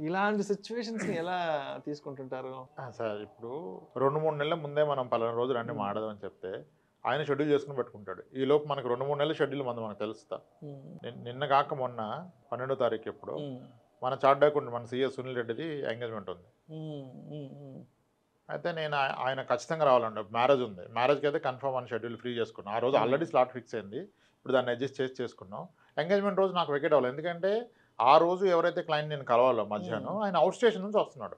ఇలాంటి సిచ్యువేషన్స్ని ఎలా తీసుకుంటుంటారు సార్? ఇప్పుడు 2-3 నెలల ముందే మనం పలానా రోజు రండి మాడదామని చెప్తే ఆయన షెడ్యూల్ చేసుకుని పెట్టుకుంటాడు. ఈ లోపు మనకు 2-3 నెలల షెడ్యూల్ మనకు తెలుస్తా. నిన్న కాక మొన్న 12వ తారీఖు ఎప్పుడు మన చార్ట్ అకౌంట్ మన సిఎస్ సునీల్ రెడ్డిది ఎంగేజ్మెంట్ ఉంది. అయితే నేను ఆయన ఖచ్చితంగా రావాలండి, మ్యారేజ్ ఉంది, మ్యారేజ్కి అయితే కన్ఫర్మ్ అని షెడ్యూల్ ఫ్రీ చేసుకున్నాం. ఆ రోజు ఆల్రెడీ స్లాట్ ఫిక్స్ అయింది, ఇప్పుడు దాన్ని అడ్జస్ట్ చేసుకున్నాం. ఎంగేజ్మెంట్ రోజు నాకు వెకేట్ అవ్వాలి, ఎందుకంటే ఆ రోజు ఎవరైతే క్లయింట్ నేను కలవాలో మధ్యాహ్నం, ఆయన అవుట్ స్టేషన్ నుంచి వస్తున్నాడు.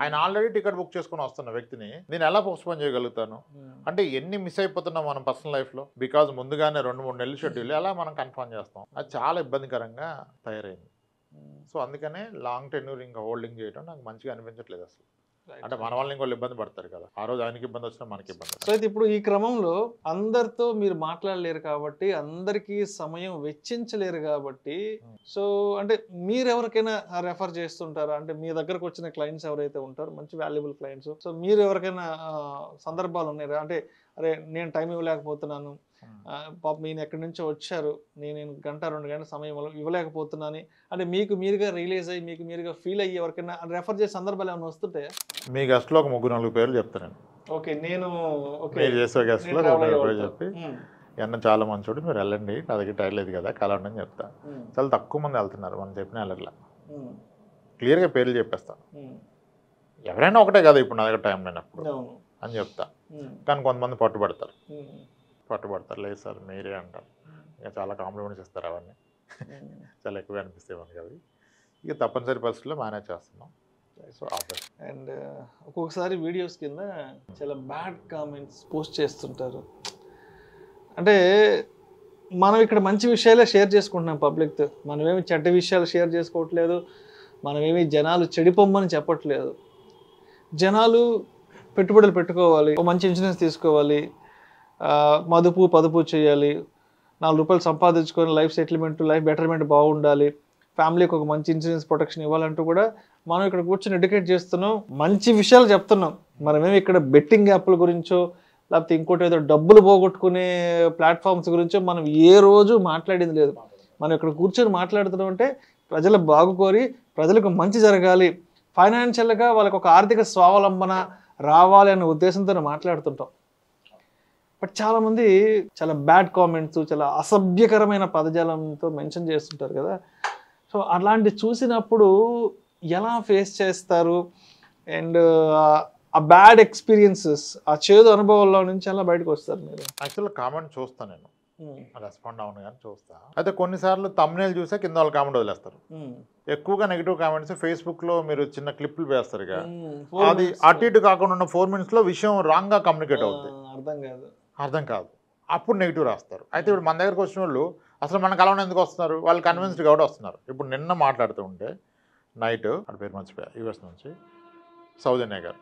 ఆయన ఆల్రెడీ టికెట్ బుక్ చేసుకుని వస్తున్న వ్యక్తిని నేను ఎలా పోస్ట్పోన్ చేయగలుగుతాను? అంటే ఎన్ని మిస్ అయిపోతున్నాం మనం పర్సనల్ లైఫ్లో, బికాజ్ ముందుగానే 2-3 నెలల షెడ్యూల్ ఎలా మనం కన్ఫర్మ్ చేస్తాం? అది చాలా ఇబ్బందికరంగా తయారైంది. సో అందుకనే లాంగ్ టెన్యూర్ ఇంకా హోల్డింగ్ చేయడం నాకు మంచిగా అనిపించట్లేదు అసలు. అంటే మన వాళ్ళని ఇంకోళ్ళు ఇబ్బంది పడతారు కదా, ఆ రోజు ఆయనకి ఇబ్బంది వచ్చినా మనకి ఇబ్బంది. సో అయితే ఇప్పుడు ఈ క్రమంలో అందరితో మీరు మాట్లాడలేరు కాబట్టి, అందరికీ సమయం వెచ్చించలేరు కాబట్టి, సో అంటే మీరు ఎవరికైనా రెఫర్ చేస్తుంటారా? అంటే మీ దగ్గరకు వచ్చిన క్లయింట్స్ ఎవరైతే ఉంటారో మంచి వాల్యుబుల్ క్లయింట్స్, సో మీరు ఎవరికైనా సందర్భాలు ఉన్నాయా? అంటే అరే నేను టైం ఇవ్వలేకపోతున్నాను, పాపం ఈయన ఎక్కడి నుంచో వచ్చారు, నేను 1-2 గంటల సమయం ఇవ్వలేకపోతున్నాను అంటే మీకు మీరుగా రియలైజ్ అయ్యి, మీకు మీరుగా ఫీల్ అయ్యి ఎవరికైనా రెఫర్ చేసే సందర్భాలు ఏమైనా వస్తుంటాయా? మీ గెస్ట్లో ఒక 3-4 పేర్లు చెప్తాను. ఓకే, నేను చేసే గెస్ట్లో చెప్పి అన్న చాలా మంచోడు, మీరు వెళ్ళండి, నా దగ్గర టైం లేదు కదా, కలవండి అని చెప్తా. చాలా తక్కువ మంది వెళ్తున్నారు, మనం చెప్పిన వెళ్ళట్లా. క్లియర్గా పేర్లు చెప్పేస్తాను, ఎవరైనా ఒకటే కదా ఇప్పుడు నా దగ్గర టైం లేనప్పుడు అని చెప్తా. కానీ కొంతమంది పట్టుబడతారు, లేదు సార్ మీరే అంటారు. ఇంకా చాలా కాంప్లిమెంట్స్ ఇస్తారు, అవన్నీ చాలా ఎక్కువ అనిపిస్తాయి మనకి అవి. ఇక తప్పనిసరి పరిస్థితుల్లో మేనేజ్ చేస్తున్నాం. సో అండ్ ఒక్కొక్కసారి వీడియోస్ కింద చాలా బ్యాడ్ కామెంట్స్ పోస్ట్ చేస్తుంటారు. అంటే మనం ఇక్కడ మంచి విషయాలే షేర్ చేసుకుంటున్నాం పబ్లిక్తో, మనమేమి చెడ్డ విషయాలు షేర్ చేసుకోవట్లేదు, మనమేమి జనాలు చెడిపోమ్మని చెప్పట్లేదు. జనాలు పెట్టుబడులు పెట్టుకోవాలి, ఒక మంచి ఇన్సూరెన్స్ తీసుకోవాలి, పొదుపు చేయాలి, 4 రూపాయలు సంపాదించుకొని లైఫ్ సెటిల్మెంట్, లైఫ్ బెటర్మెంట్ బాగుండాలి, ఫ్యామిలీకి ఒక మంచి ఇన్సూరెన్స్ ప్రొటెక్షన్ ఇవ్వాలంటూ కూడా మనం ఇక్కడ కూర్చొని ఎడ్యుకేట్ చేస్తున్నాం, మంచి విషయాలు చెప్తున్నాం. మనమేమి ఇక్కడ బెట్టింగ్ యాప్ల గురించో లేకపోతే ఇంకోటి ఏదో డబ్బులు పోగొట్టుకునే ప్లాట్ఫామ్స్ గురించో మనం ఏ రోజు మాట్లాడింది లేదు. మనం ఇక్కడ కూర్చొని మాట్లాడుతున్నాం అంటే ప్రజల బాగుకోరి, ప్రజలకు మంచి జరగాలి, ఫైనాన్షియల్గా వాళ్ళకి ఒక ఆర్థిక స్వావలంబన రావాలి అనే ఉద్దేశంతో మాట్లాడుతుంటాం. బట్ చాలామంది చాలా బ్యాడ్ కామెంట్స్, చాలా అసభ్యకరమైన పదజాలంతో మెన్షన్ చేస్తుంటారు కదా. సో అలాంటి చూసినప్పుడు ఎలా ఫేస్ చేస్తారు? అండ్ ఆ బ్యాడ్ ఎక్స్పీరియన్సెస్, ఆ చేదు అనుభవాల్లో నుంచి ఎలా బయటకు వస్తారు మీరు? యాక్చువల్గా కామెంట్ చూస్తాను, నేను రెస్పాండ్ అవును కానీ చూస్తా. అయితే కొన్నిసార్లు తమ్నేల్ చూసే కింద వాళ్ళు కామెంట్ వదిలేస్తారు. ఎక్కువగా నెగిటివ్ కామెంట్స్ ఫేస్బుక్లో మీరు చిన్న క్లిప్లు వేస్తారు ఇక, అది అటు ఇటు కాకుండా ఉన్న 4 minutesలో విషయం రాంగ్గా కమ్యూనికేట్ అవుతుంది, అర్థం కాదు, అప్పుడు నెగిటివ్ రాస్తారు. అయితే ఇప్పుడు మన దగ్గరకు వచ్చిన వాళ్ళు అసలు మన కలవని ఎందుకు వస్తున్నారు, వాళ్ళు కన్విన్స్డ్ కాబట్టి వస్తున్నారు. ఇప్పుడు నిన్న మాట్లాడుతూ ఉంటే నైట్, అటు పేరు మర్చిపోయా, యూఎస్ నుంచి సౌజన్య గారు,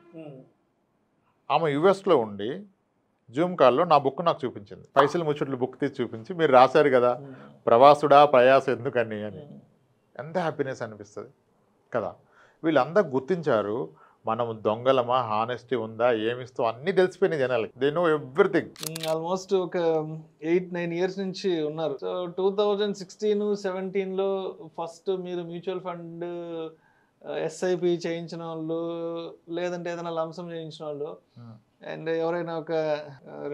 ఆమె యూఎస్లో ఉండి జూమ్ కాల్లో నా బుక్ నాకు చూపించింది, పైసలు ముచ్చట్లు బుక్ తీసి చూపించి, మీరు రాశారు కదా ప్రవాసుడా ప్రయాస ఎందుకని అని. ఎంత హ్యాపీనెస్ అనిపిస్తుంది కదా. వీళ్ళందరూ గుర్తించారు, మనం దొంగలమా, హానెస్టీ ఉందా, ఏమిస్తూ అన్నీ తెలిసిపోయినాయి జనాలకి, దే నో ఎవ్రీథింగ్. ఆల్మోస్ట్ ఒక 8-9 years నుంచి ఉన్నారు. సో 2016-17లో ఫస్ట్ మీరు మ్యూచువల్ ఫండ్ ఎస్ఐపి చేయించిన వాళ్ళు, లేదంటే ఏదైనా లంసం చేయించిన వాళ్ళు, అండ్ ఎవరైనా ఒక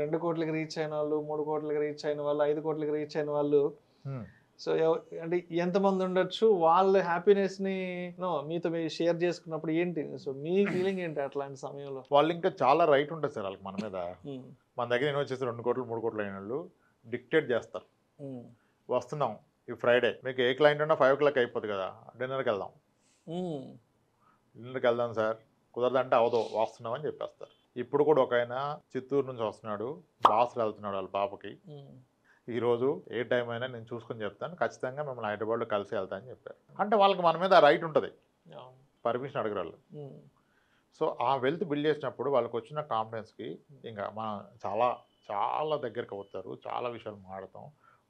2 కోట్లకి రీచ్ అయిన వాళ్ళు, 3 కోట్లకి రీచ్ అయిన వాళ్ళు, 5 కోట్లకి రీచ్ అయిన వాళ్ళు, సో అంటే ఎంతమంది ఉండొచ్చు, వాళ్ళ హ్యాపీనెస్ని మీతో మీరు షేర్ చేసుకున్నప్పుడు ఏంటి, సో మీ ఫీలింగ్ ఏంటి అట్లాంటి సమయంలో? వాళ్ళు ఇంకా చాలా రైట్ ఉంటుంది సార్ వాళ్ళకి మన మీద. మన దగ్గర నేను వచ్చేసి 2 కోట్లు 3 కోట్లు అయిన వాళ్ళు డిక్టేట్ చేస్తారు, వస్తున్నాం ఈ ఫ్రైడే, మీకు ఏ క్లయింట్ ఉన్నా 5 o'clock అయిపోతుంది కదా, డిన్నర్కి వెళ్దాం సార్, కుదరదంటే అవదో వస్తున్నాం అని చెప్పేస్తారు. ఇప్పుడు కూడా ఒక ఆయన చిత్తూరు నుంచి వస్తున్నాడు, బాస్ వెళ్తున్నాడు వాళ్ళ పాపకి, ఈరోజు ఏ టైం అయినా నేను చూసుకొని చెప్తాను, ఖచ్చితంగా మిమ్మల్ని హైదరాబాద్లో కలిసి వెళ్తానని చెప్పారు. అంటే వాళ్ళకి మన మీద రైట్ ఉంటుంది, పర్మిషన్ అడగరాళ్ళు. సో ఆ వెల్త్ బిల్డ్ చేసినప్పుడు వాళ్ళకి వచ్చిన కాన్ఫిడెన్స్కి ఇంకా మనం చాలా చాలా దగ్గరికి అవుతారు, చాలా విషయాలు మాట్లాడతాం,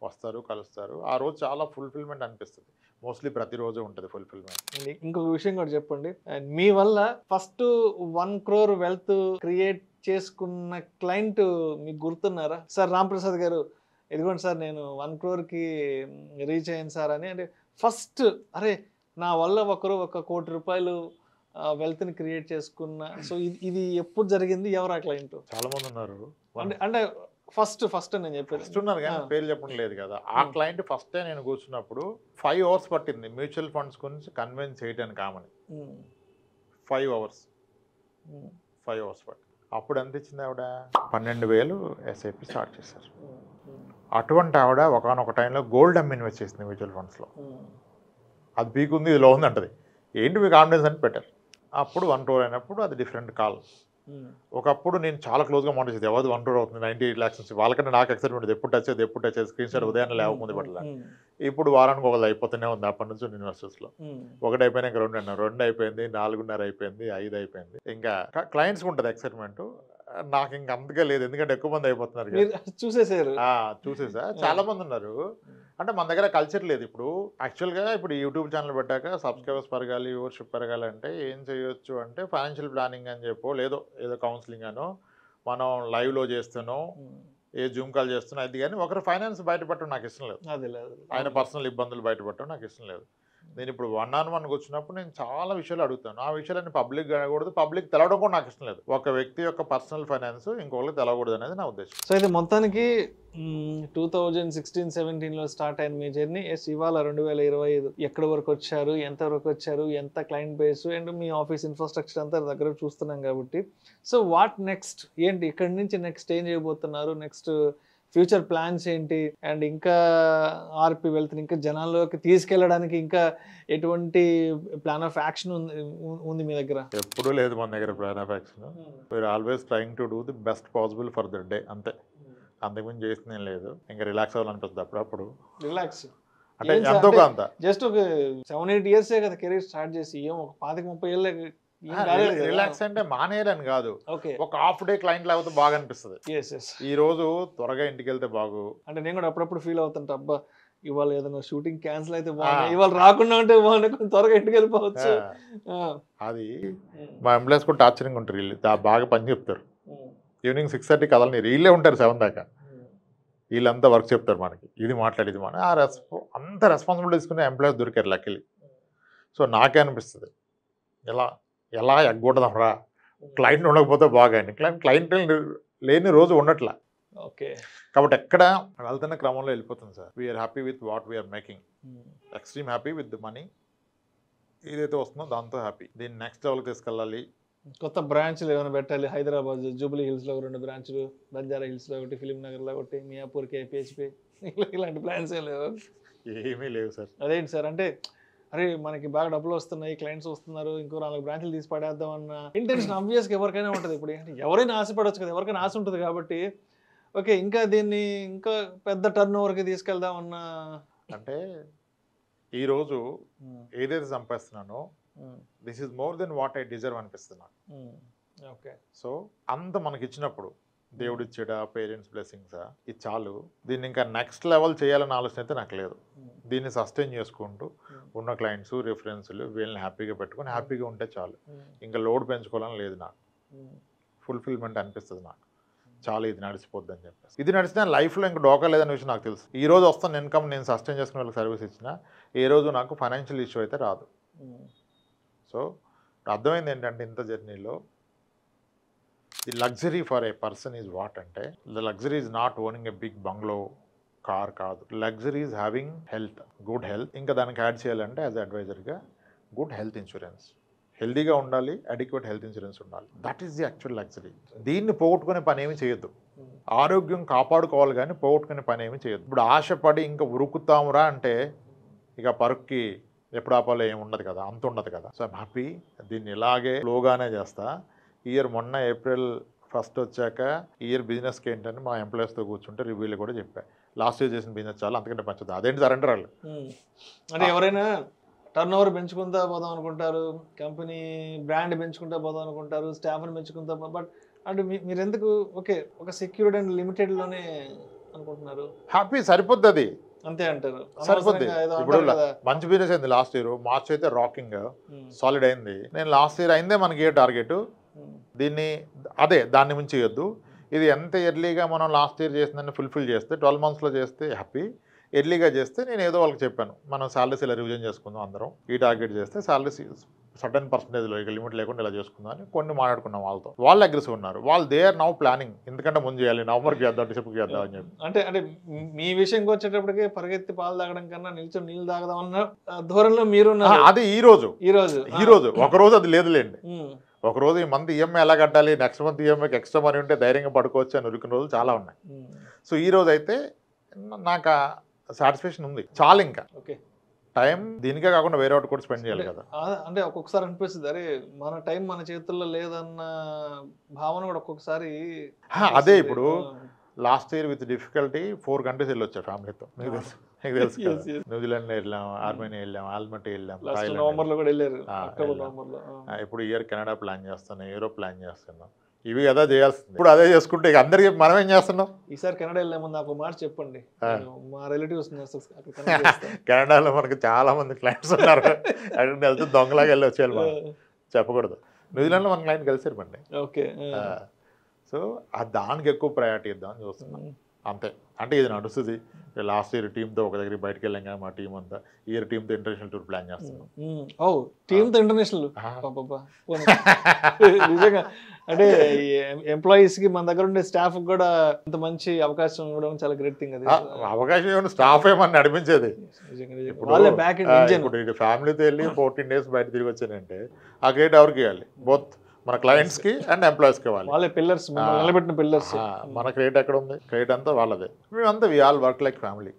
వస్తారు, కలుస్తారు. ఆ రోజు చాలా ఫుల్ఫిల్మెంట్ అనిపిస్తుంది. మోస్ట్లీ ప్రతిరోజు ఉంటుంది ఫుల్ఫిల్మెంట్. ఇంకొక విషయం కూడా చెప్పండి, మీ వల్ల ఫస్ట్ 1 crore వెల్త్ క్రియేట్ చేసుకున్న క్లయింట్ మీకు గుర్తున్నారా? సార్ రాంప్రసాద్ గారు, ఇదిగోండి సార్ నేను 1 crore రీచ్ అయ్యాను సార్ అని. అంటే ఫస్ట్ అరే నా వల్ల ఒకరు 1 కోటి రూపాయలు వెల్త్ని క్రియేట్ చేసుకున్న, సో ఇది ఎప్పుడు జరిగింది, ఎవరు ఆ క్లయింట్? చాలా మంది ఉన్నారు. అంటే ఫస్ట్ నేను చెప్పేది ఫస్ట్ ఉన్నారు కానీ పేరు చెప్పడం లేదు కదా. ఆ క్లయింట్ ఫస్ట్ నేను కూర్చున్నప్పుడు 5 hours పట్టింది మ్యూచువల్ ఫండ్స్ గురించి కన్విన్స్ చేయడానికి ఆమెని. 5 hours పట్టింది. అప్పుడు ఎంత ఇచ్చింది ఆవిడ? 12,000 ఎస్ఐపి స్టార్ట్ చేశారు. అటువంటి ఆవిడ ఒకనొక టైంలో గోల్డ్ ఇన్వెస్ట్ చేసింది మ్యూచువల్ ఫండ్స్లో. అది పీకుంది, ఇది లో ఉంది అంటది. ఏంటి మీ కాన్ఫిడెన్స్ అని పెట్టారు. అప్పుడు 1 crore అయినప్పుడు అది డిఫరెంట్ కాల్. ఒకప్పుడు నేను చాలా క్లోజ్గా మానిటర్ చేసేది, ఎవరు 1 crore అవుతుంది 98 lakhs నుంచి, వాళ్ళకంటే నాకు ఎక్సైట్మెంట్ ఎప్పుడు టచ్ అయ్యేది స్క్రీన్ షాట్ ఉదయాన్నే లేవకముంది పట్ల. ఇప్పుడు వారానికి ఒకళ్ళు అయిపోతూనే ఉంది అప్పటి నుంచి ఇన్వెస్టర్స్లో. 1 అయిపోయినా ఇంకా 2 అన్నారు, 2 అయిపోయింది, 4.5 అయిపోయింది, 5 అయిపోయింది. ఇంకా క్లయింట్స్కి ఉంటుంది ఎక్సైట్మెంట్, నాకు ఇంకా అంతగా లేదు, ఎందుకంటే ఎక్కువ మంది అయిపోతున్నారు. చూసేసా చాలా మంది ఉన్నారు. అంటే మన దగ్గర కల్చర్ లేదు ఇప్పుడు. యాక్చువల్గా ఇప్పుడు యూట్యూబ్ ఛానల్ పెట్టాక సబ్స్క్రైబర్స్ పెరగాలి, వ్యూవర్షిప్ పెరగాలి అంటే ఏం చేయొచ్చు అంటే ఫైనాన్షియల్ ప్లానింగ్ అని చెప్పో, ఏదో కౌన్సిలింగ్ అనో, మనం లైవ్లో చేస్తానో, ఏ జూమ్ కాల్ చేస్తున్నా, అది కానీ ఒకరు ఫైనాన్స్ బయటపెట్టడం నాకు ఇష్టం లేదు, ఆయన పర్సనల్ ఇబ్బందులు బయటపెట్టడం నాకు ఇష్టం లేదు. నేను ఇప్పుడు 1-on-1 వచ్చినప్పుడు నేను చాలా విషయాలు అడుగుతాను. ఆ విషయాలన్నీ పబ్లిక్ అడగకూడదు, పబ్లిక్ తెలవడం కూడా నాకు ఇష్టం లేదు. ఒక వ్యక్తి యొక్క పర్సనల్ ఫైనాన్స్ ఇంకొకరికి తెలవకూడదు అనేది నా ఉద్దేశం. సో ఇది మొత్తానికి 2016-17లో స్టార్ట్ అయిన మీ జర్నీ, ఇవాళ 2025 ఎక్కడి వరకు వచ్చారు, ఎంత వరకు వచ్చారు, ఎంత client base and me office infrastructure అంతా దగ్గర చూస్తున్నాం కాబట్టి, సో వాట్ నెక్స్ట్, ఏంటి ఇక్కడి నుంచి నెక్స్ట్ ఏం చేయబోతున్నారు, నెక్స్ట్ ఫ్యూచర్ ప్లాన్స్ ఏంటి, అండ్ ఇంకా ఆర్పి వెల్త్ ఇంకా జనాల్లోకి తీసుకెళ్ళడానికి ఇంకా ఎటువంటి ప్లాన్ ఆఫ్ యాక్షన్ ఉంది మీ దగ్గర? ఎప్పుడూ లేదు మన దగ్గర plan of action. We're always trying to do the best possible for the day, అంతే. అంతకుమించి చేసింది ఏం లేదు. ఇంకా రిలాక్స్ అవ్వాలనిపిస్తుంది అప్పుడప్పుడు. రిలాక్స్ అంటే ఎంతో అంత జస్ట్ ఒక 7-8 ఇయర్సే కదా కెరీర్ స్టార్ట్ చేసి, ఏం ఒక 25-30 ఏళ్ళ రిలాక్స్ అంటే మానేయాలని కాదు, ఒక హాఫ్ డే క్లయింట్ లేకపోతే బాగా అనిపిస్తుంది. ఈ రోజు త్వరగా ఇంటికి వెళ్తే బాగు. అంటే నేను కూడా అప్పుడప్పుడు ఫీల్ అవుతుంటా, అబ్బా ఇవాళ ఏదైనా షూటింగ్ క్యాన్సిల్ అయితే బాగుంది, ఇవాళ రాకుండా ఉంటే బాగుంది, కొంచెం త్వరగా ఇంటికి వెళ్ళిపోవచ్చు. అది మా ఎంప్లాయీస్ కూడా టార్చరింగ్ ఉంటారు, వీళ్ళు బాగా పని చెప్తారు. ఈవినింగ్ 6:30 కదలని వీళ్ళే ఉంటారు 7 దాకా. వీళ్ళంతా వర్క్ చెప్తారు మనకి, ఇది మాట్లాడేది మన అంత రెస్పాన్సిబిలిటీ తీసుకునే ఎంప్లాయీస్ దొరికారు లక్కీలీ. సో నాకే అనిపిస్తుంది ఎలా ఎగ్గొడదాంరా, క్లయింట్ ఉండకపోతే బాగా అని. క్లయింట్ లేని రోజు ఉండట్లా. ఓకే, కాబట్టి ఎక్కడ వెళ్తున్న క్రమంలో వెళ్ళిపోతుంది sir. We're happy with what we're making, extreme happy with the money. ఏదైతే వస్తుందో దాంతో హ్యాపీ. దీన్ని నెక్స్ట్ లెవెల్కి తీసుకెళ్ళాలి. కొత్త బ్రాంచ్లు ఏమైనా పెట్టాలి, హైదరాబాద్ జూబ్లీ హిల్స్లో 2 బ్రాంచ్లు, బంజారా హిల్స్లో ఒకటి, ఫిలిం నగర్లో ఒకటి, మియాపూర్ కేపీహెచ్పీ, ఇలాంటి ప్లాన్స్ ఏం లేవు? ఏమీ లేవు సార్. అదేంటి సార్, అంటే అరే మనకి బాగా డబ్బులు వస్తున్నాయి, క్లయింట్స్ వస్తున్నారు, ఇంకో 4 బ్రాంచ్లు తీసి పడేద్దాం అన్న ఇంటెన్షన్ ఆబ్వియస్గా ఎవరికైనా ఉంటుంది. ఇప్పుడు ఎవరైనా ఆశపడవచ్చు కదా, ఎవరికైనా ఆశ ఉంటుంది కాబట్టి ఓకే ఇంకా దీన్ని ఇంకా పెద్ద టర్న్ ఓవర్కి తీసుకెళ్దాం అన్న. అంటే ఈరోజు ఏదైతే సంపాదిస్తున్నానో this is more than what I deserve అనిపిస్తున్నాను. ఓకే, సో అంత మనకి ఇచ్చినప్పుడు దేవుడు ఇచ్చాడా, పేరెంట్స్ బ్లెస్సింగ్సా, ఇది చాలు. దీన్ని ఇంకా నెక్స్ట్ లెవెల్ చేయాలన్న ఆలోచన అయితే నాకు లేదు. దీన్ని సస్టైన్ చేసుకుంటూ ఉన్న క్లయింట్స్ రిఫరెన్స్లు వీళ్ళని హ్యాపీగా పెట్టుకొని హ్యాపీగా ఉంటే చాలు. ఇంకా లోడ్ పెంచుకోవాలని లేదు నాకు. ఫుల్ఫిల్మెంట్ అనిపిస్తుంది నాకు, చాలా ఇది నడిచిపోద్ది అని చెప్పేసి. ఇది నడిచినా లైఫ్లో ఇంకా డోకా లేదనే విషయం నాకు తెలుసు. ఈ రోజు వస్తాను ఇన్కమ్ నేను సస్టైన్ చేసుకునే వాళ్ళకి సర్వీస్ ఇచ్చినా ఏ రోజు నాకు ఫైనాన్షియల్ ఇష్యూ అయితే రాదు. సో అర్థమైంది ఏంటంటే ఇంత జర్నీలో the luxury for a person is what అంటే, the luxury is not owning a big bungalow car కాదు. Luxury is having health, good health. ఇంకా దానికి యాడ్ చేయాలంటే యాజ్ అడ్వైజర్గా గుడ్ హెల్త్ ఇన్సూరెన్స్, హెల్తీగా ఉండాలి, అడిక్వేట్ హెల్త్ ఇన్సూరెన్స్ ఉండాలి. That is the actual luxury. దీన్ని పోగొట్టుకునే పని ఏమి చేయొద్దు. ఆరోగ్యం కాపాడుకోవాలి కానీ పోగొట్టుకునే పని ఏమి చేయొద్దు. ఇప్పుడు ఆశపడి ఇంకా ఉరుకుతామురా అంటే ఇక పరుక్కి ఎప్పుడు ఆపాలో ఏమి ఉండదు కదా, అంత ఉండదు కదా. So I'm happy. దీన్ని ఇలాగే స్లోగానే చేస్తా. మొన్న ఏప్రిల్ 1 వచ్చాక ఇయర్ బిజినెస్కి ఏంటని మా ఎంప్లాయీస్తో కూర్చుంటే రివ్యూలు కూడా చెప్పా, లాస్ట్ ఇయర్ చేసిన బిజినెస్ చాలా అంతకంటే పంచుతుంది. అదేంటి సరెండర్ వాళ్ళు అంటే ఎవరైనా టర్న్ ఓవర్ పెంచుకుంటా పోదాం అనుకుంటారు, కంపెనీ బ్రాండ్ పెంచుకుంటా పోదాం అనుకుంటారు, స్టాఫ్ని పెంచుకుంటా, బట్ అంటే మీరు ఎందుకు ఒక సెక్యూర్డ్ అండ్ లిమిటెడ్లోనే అనుకుంటున్నారు? హ్యాపీ సరిపోద్ది, అది అంతే అంటారు, సరిపోద్ది. ఇప్పుడు మంచి బిజినెస్ అయింది లాస్ట్ ఇయర్, మార్చ్ అయితే రాకింగ్ సాలిడ్ అయింది. నేను లాస్ట్ ఇయర్ అయిందే మనకి ఏ టార్గెట్, దీన్ని అదే దాన్ని మించి చేయొద్దు. ఇది ఎంత ఎర్లీగా మనం లాస్ట్ ఇయర్ చేసిందని ఫుల్ఫిల్ చేస్తే 12 monthsలో చేస్తే హ్యాపీ. ఎర్లీగా చేస్తే నేను ఏదో వాళ్ళకి చెప్పాను, మనం సాలరీస్ ఇలా రివిజన్ చేసుకుందాం, అందరం ఈ టార్గెట్ చేస్తే సాలరీస్ సర్టన్ పర్సంటేజ్లో ఇక లిమిట్ లేకుండా ఇలా చేసుకుందాం అని కొన్ని మాట్లాడుకున్నాం వాళ్ళతో. వాళ్ళు అగ్రెసివ్ ఉన్నారు, వాళ్ళు దే ఆర్ నౌ ప్లానింగ్ ఎందుకంటే ముందు చేయాలి, నవంబర్కి చేద్దాం, డిసెంబర్కి చేద్దాం అని చెప్పి. అంటే మీ విషయంకి వచ్చేటప్పటికి పరిగెత్తి పాలు తాగడం కన్నా నిల్చొని నీళ్ళు తాగదాం అన్న ధోరణిలో మీరు. అది ఈ రోజు ఒకరోజు అది లేదులేండి. ఒకరోజు ఈ మంత్ ఈఎంఐ ఎలా కట్టాలి, నెక్స్ట్ మంత్ ఈఎంఐకి ఎక్స్ట్రా మనీ ఉంటే ధైర్యంగా పడుకోవచ్చు అని ఉరికిన రోజులు చాలా ఉన్నాయి. సో ఈ రోజు అయితే నాకు సాటిస్ఫాక్షన్ ఉంది, చాలా. ఇంకా టైం దీనికే కాకుండా వేరే వాటి కూడా స్పెండ్ చేయాలి కదా. అంటే ఒక్కొక్కసారి అనిపిస్తుంది, అరే మన టైం మన చేతుల్లో లేదన్న భావన కూడా ఒక్కొక్కసారి. అదే ఇప్పుడు last year with difficulty 4 countries వెళ్ళొచ్చా ఫ్యామిలీతో, మీకు తెలుసు కదా. న్యూజిలాండ్ వెళ్ళాం, ఆర్మేనియా వెళ్ళాం, ఆల్మటీ వెళ్ళాం, ఇప్పుడు ఇయర్ కెనడా ప్లాన్ చేస్తున్నాం, యూరోప్ ప్లాన్ చేస్తున్నాం. ఇవి కదా చేయాల్సింది. ఇప్పుడు అదే చేసుకుంటే ఇక అందరికి మనం ఏం చేస్తున్నాం. ఈసారి కెనడా వెళ్ళే ముందు నాకు మాట చెప్పండి, మా రిలేటివ్స్ కెనడాలో మనకు చాలా మంది క్లయింట్స్ ఉన్నారు, అక్కడ వెళ్తే దొంగలాగా వెళ్ళి వచ్చేయాలి, మనం చెప్పకూడదు. న్యూజిలాండ్లో మన క్లయింట్ కలిసారు పండి. ఓకే, సో దానికి ఎక్కువ ప్రయారిటీ ఇద్దామని చూస్తున్నాం. అంతే. అంటే ఇది నడుస్తుంది. లాస్ట్ ఇయర్ టీంతో ఒక దగ్గరికి బయటకు వెళ్ళాం కానీ మా టీం అంతా ఇయర్ టీంతో ఇంటర్నేషనల్ టూర్ ప్లాన్ చేస్తున్నాం. ఓ టీంతో ఇంటర్నేషనల్ నిజంగా అంటే ఎంప్లాయీస్ కి మన దగ్గర ఉండే స్టాఫ్ కూడా ఇంత మంచి అవకాశం ఇవ్వడం చాలా గ్రేట్ థింగ్. అది అవకాశం ఏమైనా స్టాఫ్ ఏమన్నా నడిపించేది. ఇప్పుడు ఫ్యామిలీతో వెళ్ళి 14 days బయట తిరిగి వచ్చానంటే ఆ క్రెడిట్ ఎవరికి ఇవ్వాలి? బోత్ మన క్లయింట్స్ కి అండ్ ఎంప్లాయీస్ కి ఇవ్వాలి. వాళ్ళే పిల్లర్స్, నిలబెట్టిన పిల్లర్స్. మన క్రెడిట్ ఎక్కడ ఉంది? క్రెడిట్ అంతా వాళ్ళదే. మేమంతా we all work like family.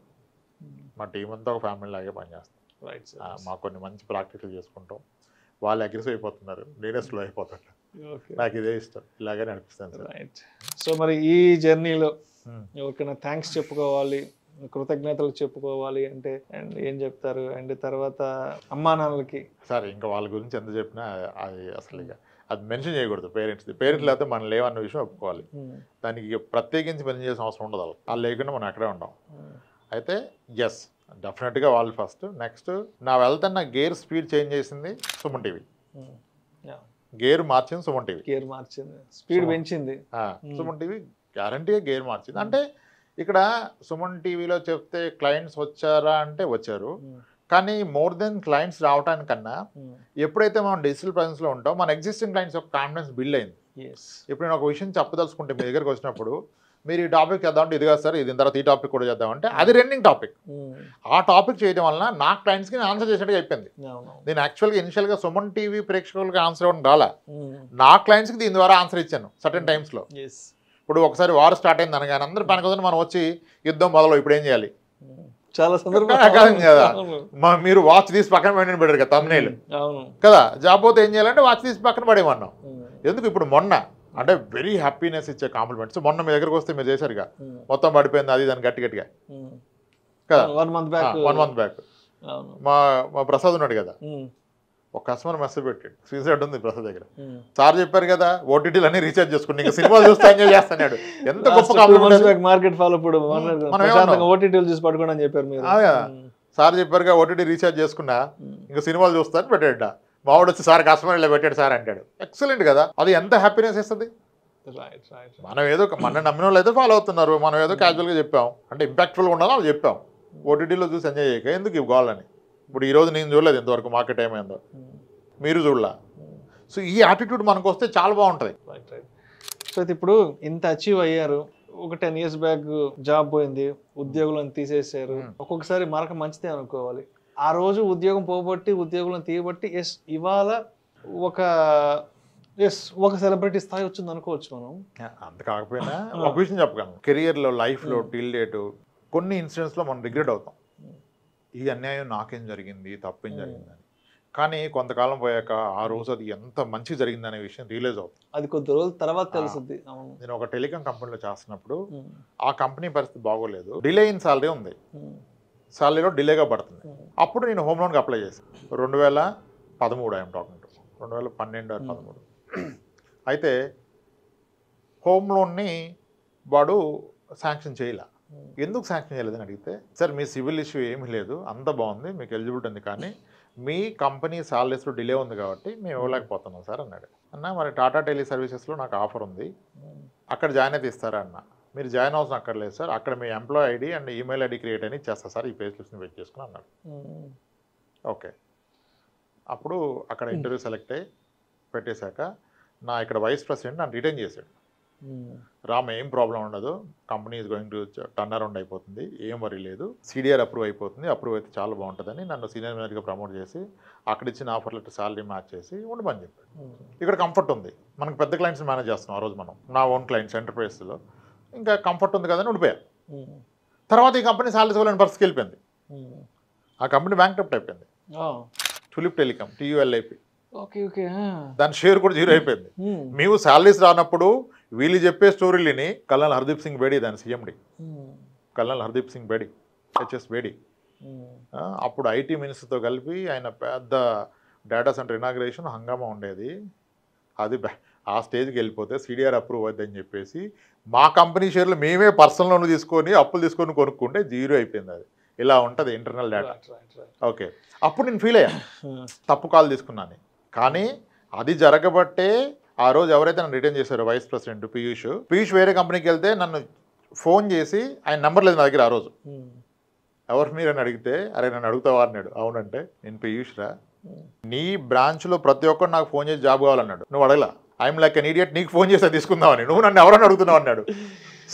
మా టీం అంతా ఒక ఫ్యామిలీ లాగే పనిచేస్తాం. మాకు కొన్ని మంచి ప్రాక్టీసులు చేసుకుంటాం. వాళ్ళు అగ్రెసివ్ అయిపోతున్నారు, నేనే స్లో అయిపోతాను. నాకు ఇదే ఇష్టం, ఇలాగే నడిపిస్తాను సార్. రైట్. సో మరి ఈ జర్నీలో ఎవరికైనా థ్యాంక్స్ చెప్పుకోవాలి, కృతజ్ఞతలు చెప్పుకోవాలి అంటే అండ్ ఏం చెప్తారు? అండ్ తర్వాత అమ్మా నాన్నలకి సార్ ఇంకా వాళ్ళ గురించి ఎంత చెప్పినా అది అసలు ఇక అది మెన్షన్ చేయకూడదు. పేరెంట్స్ లేకపోతే మనం లేవన్న విషయం ఒప్పుకోవాలి. దానికి ప్రత్యేకించి మెన్షన్ చేసిన అవసరం ఉండదు. వాళ్ళు లేకుండా మనం ఎక్కడే ఉంటాం. అయితే ఎస్ డెఫినెట్గా వాళ్ళు ఫస్ట్. నెక్స్ట్ నా వెళ్తున్న గేర్ స్పీడ్ చేంజ్ చేసింది సుమన్ టీవీ. గేర్ మార్చింది సుమన్ టీవీ. గేర్ మార్చింది, స్పీడ్ పెంచింది సుమన్ టీవీ. గ్యారంటీగా గేర్ మార్చింది. అంటే ఇక్కడ సుమన్ టీవీలో చెప్తే క్లయింట్స్ వచ్చారా అంటే వచ్చారు. కానీ మోర్ దెన్ క్లయింట్స్ రావడానికన్నా ఎప్పుడైతే మనం డిజిటల్ ప్రెజెన్స్లో ఉంటాం మన ఎగ్జిస్టింగ్ క్లయింట్స్ యొక్క కాన్ఫిడెన్స్ బిల్డ్ అయింది. ఇప్పుడు నేను ఒక విషయం చెప్పదలుచుకుంటే మీ దగ్గరకు వచ్చినప్పుడు మీరు ఈ టాపిక్ చేద్దామంటే ఇది కాదు సార్, ఇది తర్వాత ఈ టాపిక్ కూడా చేద్దామంటే అది రన్నింగ్ టాపిక్. ఆ టాపిక్ చేయడం వలన నా క్లయింట్స్కి నేను ఆన్సర్ చేసినట్టుగా అయిపోయింది. నేను యాక్చువల్గా ఇనిషియల్గా సుమన్ టీవీ ప్రేక్షకులకి ఆన్సర్ ఇవ్వడం రాలా, నా క్లయింట్స్కి దీని ద్వారా ఆన్సర్ ఇచ్చాను సర్టెన్ టైమ్స్లో. ఇప్పుడు ఒకసారి వార్ స్టార్ట్ అయింది అనగానే అందరూ పనికొద్దని మనం వచ్చి యుద్ధం మొదలు ఇప్పుడు ఏం చేయాలి? చాలా సందర్భం కదా, మీరు వాచ్ తీసి పక్కన పెట్టిన పెట్టారు కదా తమ్నేల్ కదా, జాపోతే ఏం చేయాలంటే వాచ్ తీసి పక్కన పడేమన్నాం. ఎందుకు ఇప్పుడు మొన్న అంటే వెరీ హ్యాపీనెస్ ఇచ్చే కాంప్లిమెంట్స్ మొన్న మీ దగ్గరకు వస్తే మీరు చేశారుగా, మొత్తం పడిపోయింది అది దాన్ని గట్టిగా కదా. 1 month బ్యాక్ మా ప్రసాద్ ఉన్నాడు కదా, ఒక కస్టమర్ మెసేజ్ పెట్టాడు, సూసైడ్ ఉంది ప్రసాద్ దగ్గర. సార్ చెప్పారు కదా ఓటీటీలు అన్ని రీఛార్జ్ చేసుకుని ఇంకా సినిమాలు చూస్తే ఎంజాయ్ చేస్తున్నాడు. ఎంత గొప్ప కాంప్లిమెంట్. మార్కెట్ ఫాలో ఓటీటీలు చూసి పడుకోండి అని చెప్పారు మీరు. సార్ చెప్పారుగా ఓటీటీ రీఛార్జ్ చేసుకున్నా ఇంకా సినిమాలు చూస్తాను పెట్టాడు. మావాడు వచ్చి సార్ కస్టమర్ ఇలా పెట్టాడు సార్ అంటాడు. ఎక్సలెంట్ కదా, అది ఎంత హ్యాపీనెస్ ఇస్తుంది. మనం ఏదో మన నమ్మిన వాళ్ళు అయితే ఫాలో అవుతున్నారు, మనం ఏదో క్యాజువల్గా చెప్పాం అంటే ఇంపాక్ట్ఫుల్గా ఉండాలో అది చెప్పాం. ఓటీటీలో చూసి ఎంజాయ్ చేయక ఎందుకు ఇవ్వాలని. ఇప్పుడు ఈరోజు నేను చూడలేదు ఇంతవరకు మార్కెట్ ఏమైందో, మీరు చూడలా. సో ఈ యాటిట్యూడ్ మనకు వస్తే చాలా బాగుంటుంది. సో ఇప్పుడు ఇంత అచీవ్ అయ్యారు, ఒక 10 years బ్యాక్ జాబ్ పోయింది, ఉద్యోగులను తీసేసారు. ఒక్కొక్కసారి మరొక మంచిదే అనుకోవాలి. ఆ రోజు ఉద్యోగం పోగొట్టి ఉద్యోగులను తీయబట్టి ఎస్ ఇవాళ ఒక సెలబ్రిటీ స్థాయి వచ్చింది అనుకోవచ్చు మనం. అంత కాకపోయినా ఒక విషయం చెప్పగలను, కెరియర్లో లైఫ్లో టిల్ డేటు కొన్ని ఇన్సిడెంట్స్లో మనం రిగ్రెట్ అవుతాం. ఈ అన్యాయం నాకేం జరిగింది, తప్పేం జరిగిందని. కానీ కొంతకాలం పోయాక ఆ రోజు అది ఎంత మంచి జరిగిందనే విషయం రియలైజ్ అవుతుంది. అది కొద్ది రోజుల తర్వాత తెలుస్తుంది. నేను ఒక టెలికాం కంపెనీలో చేస్తున్నప్పుడు ఆ కంపెనీ పరిస్థితి బాగోలేదు, డిలే ఇన్ సాలరీ ఉంది, సాలరీలో డిలేగా పడుతుంది. అప్పుడు నేను హోమ్ లోన్కి అప్లై చేశాను 2013 ఐఎమ్ టాకింగ్ టు 2012 or 2013. అయితే హోమ్ లోన్ని వాడు శాంక్షన్ చేయలే. ఎందుకు శాంక్షన్ చేయలేదని అడిగితే, సార్ మీ సివిల్ ఇష్యూ ఏమీ లేదు, అంత బాగుంది, మీకు ఎలిజిబిలిటీ ఉంది, కానీ మీ కంపెనీ సాలరీస్లో డిలే ఉంది కాబట్టి మేము ఇవ్వలేకపోతున్నాం సార్ అన్నాడు. అన్న మరి టాటా టెలి సర్వీసెస్లో నాకు ఆఫర్ ఉంది, అక్కడ జాయిన్ అయితే ఇస్తారా అన్న. మీరు జాయిన్ అవసరం అక్కర్లేదు సార్, అక్కడ మీ employee ID and email ID create అని ఇచ్చేస్తా సార్, ఈ పే స్లిప్స్ని వెయిట్ చేసుకుని అన్నాడు. ఓకే, అప్పుడు అక్కడ ఇంటర్వ్యూ సెలెక్ట్ అయ్యి పెట్టేశాక నా ఇక్కడ వైస్ ప్రెసిడెంట్ నన్ను రిటైన్ చేశాడు. రామ్ ఏం ప్రాబ్లం ఉండదు, company is going to turn around అయిపోతుంది, ఏం వరీ లేదు, సిడిఆర్ అప్రూవ్ అయిపోతుంది, అప్రూవ్ అయితే చాలా బాగుంటుందని నన్ను సీనియర్ మేనేజర్గా ప్రమోట్ చేసి అక్కడ ఇచ్చిన ఆఫర్ లెటర్ సాలరీ మ్యాచ్ చేసి ఉండమని చెప్పాడు. ఇక్కడ కంఫర్ట్ ఉంది, మనకు పెద్ద క్లయింట్స్ మేనేజ్ చేస్తున్నాం ఆ రోజు మనం, నా ఓన్ క్లయింట్స్ ఎంటర్ప్రైజ్లో, ఇంకా కంఫర్ట్ ఉంది కదని ఉండిపోయారు. తర్వాత ఈ కంపెనీ సాలరీస్ ఇవ్వాలని పరిస్థితికి వెళ్ళిపోయింది. ఆ కంపెనీ బ్యాంక్రప్ట్ అయిపోయింది. టులిప్ టెలికాం TULIP, దాని షేర్ కూడా 0 అయిపోయింది. మేము శాలరీస్ రానప్పుడు వీళ్ళు చెప్పే స్టోరీలని కల్నల్ హర్దీప్ సింగ్ బేడి, దాని CMD colonel Hardeep Singh Bedi, HS Bedi, అప్పుడు IT మినిస్టర్తో కలిపి ఆయన పెద్ద డేటా సెంటర్ ఇనాగ్రేషన్ హంగామా ఉండేది. అది ఆ స్టేజ్కి వెళ్ళిపోతే సిడిఆర్ అప్రూవ్ అవుతుందని చెప్పేసి మా కంపెనీ షేర్లు మేమే పర్సనల్ లోన్ తీసుకొని అప్పులు తీసుకొని కొనుక్కుంటే 0 అయిపోయింది. అది ఇలా ఉంటుంది ఇంటర్నల్ డేటా. ఓకే, అప్పుడు నేను ఫీల్ అయ్యాను, తప్పు కాల్ తీసుకున్నాను. కానీ అది జరగబట్టే ఆ రోజు ఎవరైతే నన్ను రిటైన్ చేశారో వైస్ ప్రెసిడెంట్ పీయూష్ వేరే కంపెనీకి వెళ్తే నన్ను ఫోన్ చేసి ఆయన నెంబర్ లేదు నా దగ్గర ఆ రోజు. ఎవరు మీరు అని అడిగితే అరే నన్ను అడుగుతావా అన్నాడు. అవునంటే నేను పీయూష్రా, నీ బ్రాంచ్లో ప్రతి ఒక్కరు నాకు ఫోన్ చేసి జాబ్ కావాలన్నాడు, నువ్వు అడగలా. ఐఎమ్ లైక్ ఎన్ ఇడియట్, నీకు ఫోన్ చేసి తీసుకుందామని, నువ్వు నన్ను ఎవరని అడుగుతున్నావు అన్నాడు.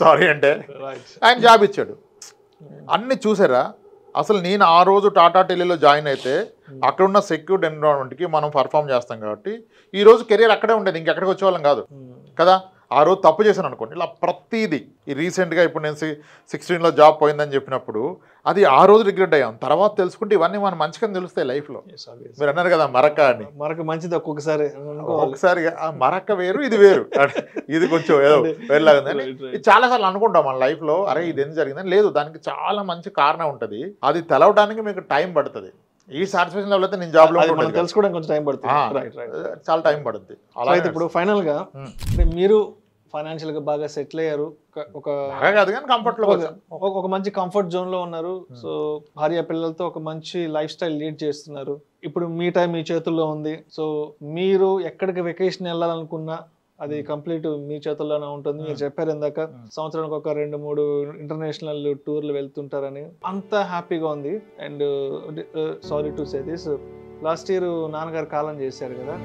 సారీ అంటే ఆయన జాబ్ ఇచ్చాడు. అన్ని చూసారా. అసలు నేను ఆ రోజు టాటా టెలిలో జాయిన్ అయితే అక్కడ ఉన్న సెక్యూర్డ్ ఎన్విరాన్మెంట్కి మనం పర్ఫామ్ చేస్తాం కాబట్టి ఈ రోజు కెరీర్ అక్కడే ఉండేది, ఇంకెక్కడికి వచ్చేవాళ్ళం కాదు కదా. ఆ రోజు తప్పు చేశాను అనుకోండి, ఇలా ప్రతిదీ. ఈ రీసెంట్గా ఇప్పుడు నేను 16లో జాబ్ పోయిందని చెప్పినప్పుడు అది ఆ రోజు రిగ్రెట్ అయ్యాం. తర్వాత తెలుసుకుంటే ఇవన్నీ మనం మంచిగా తెలుస్తాయి లైఫ్లో. మీరు అన్నారు కదా మరక్క అని, మరక మంచిది ఒక్కొక్కసారి మరక్క వేరు ఇది వేరు, ఇది కొంచెం ఏదో వేరులాగుందని చాలాసార్లు అనుకుంటాం మన లైఫ్లో. అరే ఇది ఎందుకు జరిగిందని. లేదు, దానికి చాలా మంచి కారణం ఉంటుంది. అది తెలవడానికి మీకు టైం పడుతుంది. ఈ సాటిస్ఫాక్షన్ లెవెల్ అయితే నేను జాబ్ లో తెలుసుకోవడానికి కొంచెం టైం పడుతుంది, చాలా టైం పడుతుంది. అలా ఇప్పుడు ఫైనల్ గా మీరు ఫైనాన్షియల్ గా బాగా సెటిల్ అయ్యారు, ఒక మంచి కంఫర్ట్ జోన్ లో ఉన్నారు. సో భార్య పిల్లలతో ఒక మంచి లైఫ్ స్టైల్ లీడ్ చేస్తున్నారు. ఇప్పుడు మీ టైం మీ చేతుల్లో ఉంది. సో మీరు ఎక్కడికి వెకేషన్ వెళ్ళాలనుకున్నా అది కంప్లీట్ మీ చేతుల్లోనే ఉంటుంది. మీరు చెప్పారు ఇందాక సంవత్సరానికి ఒక 2-3 ఇంటర్నేషనల్ టూర్లు వెళ్తుంటారని, అంత హ్యాపీగా ఉంది. And sorry to say this, last year నాన్నగారు కాలం చేశారు కదా.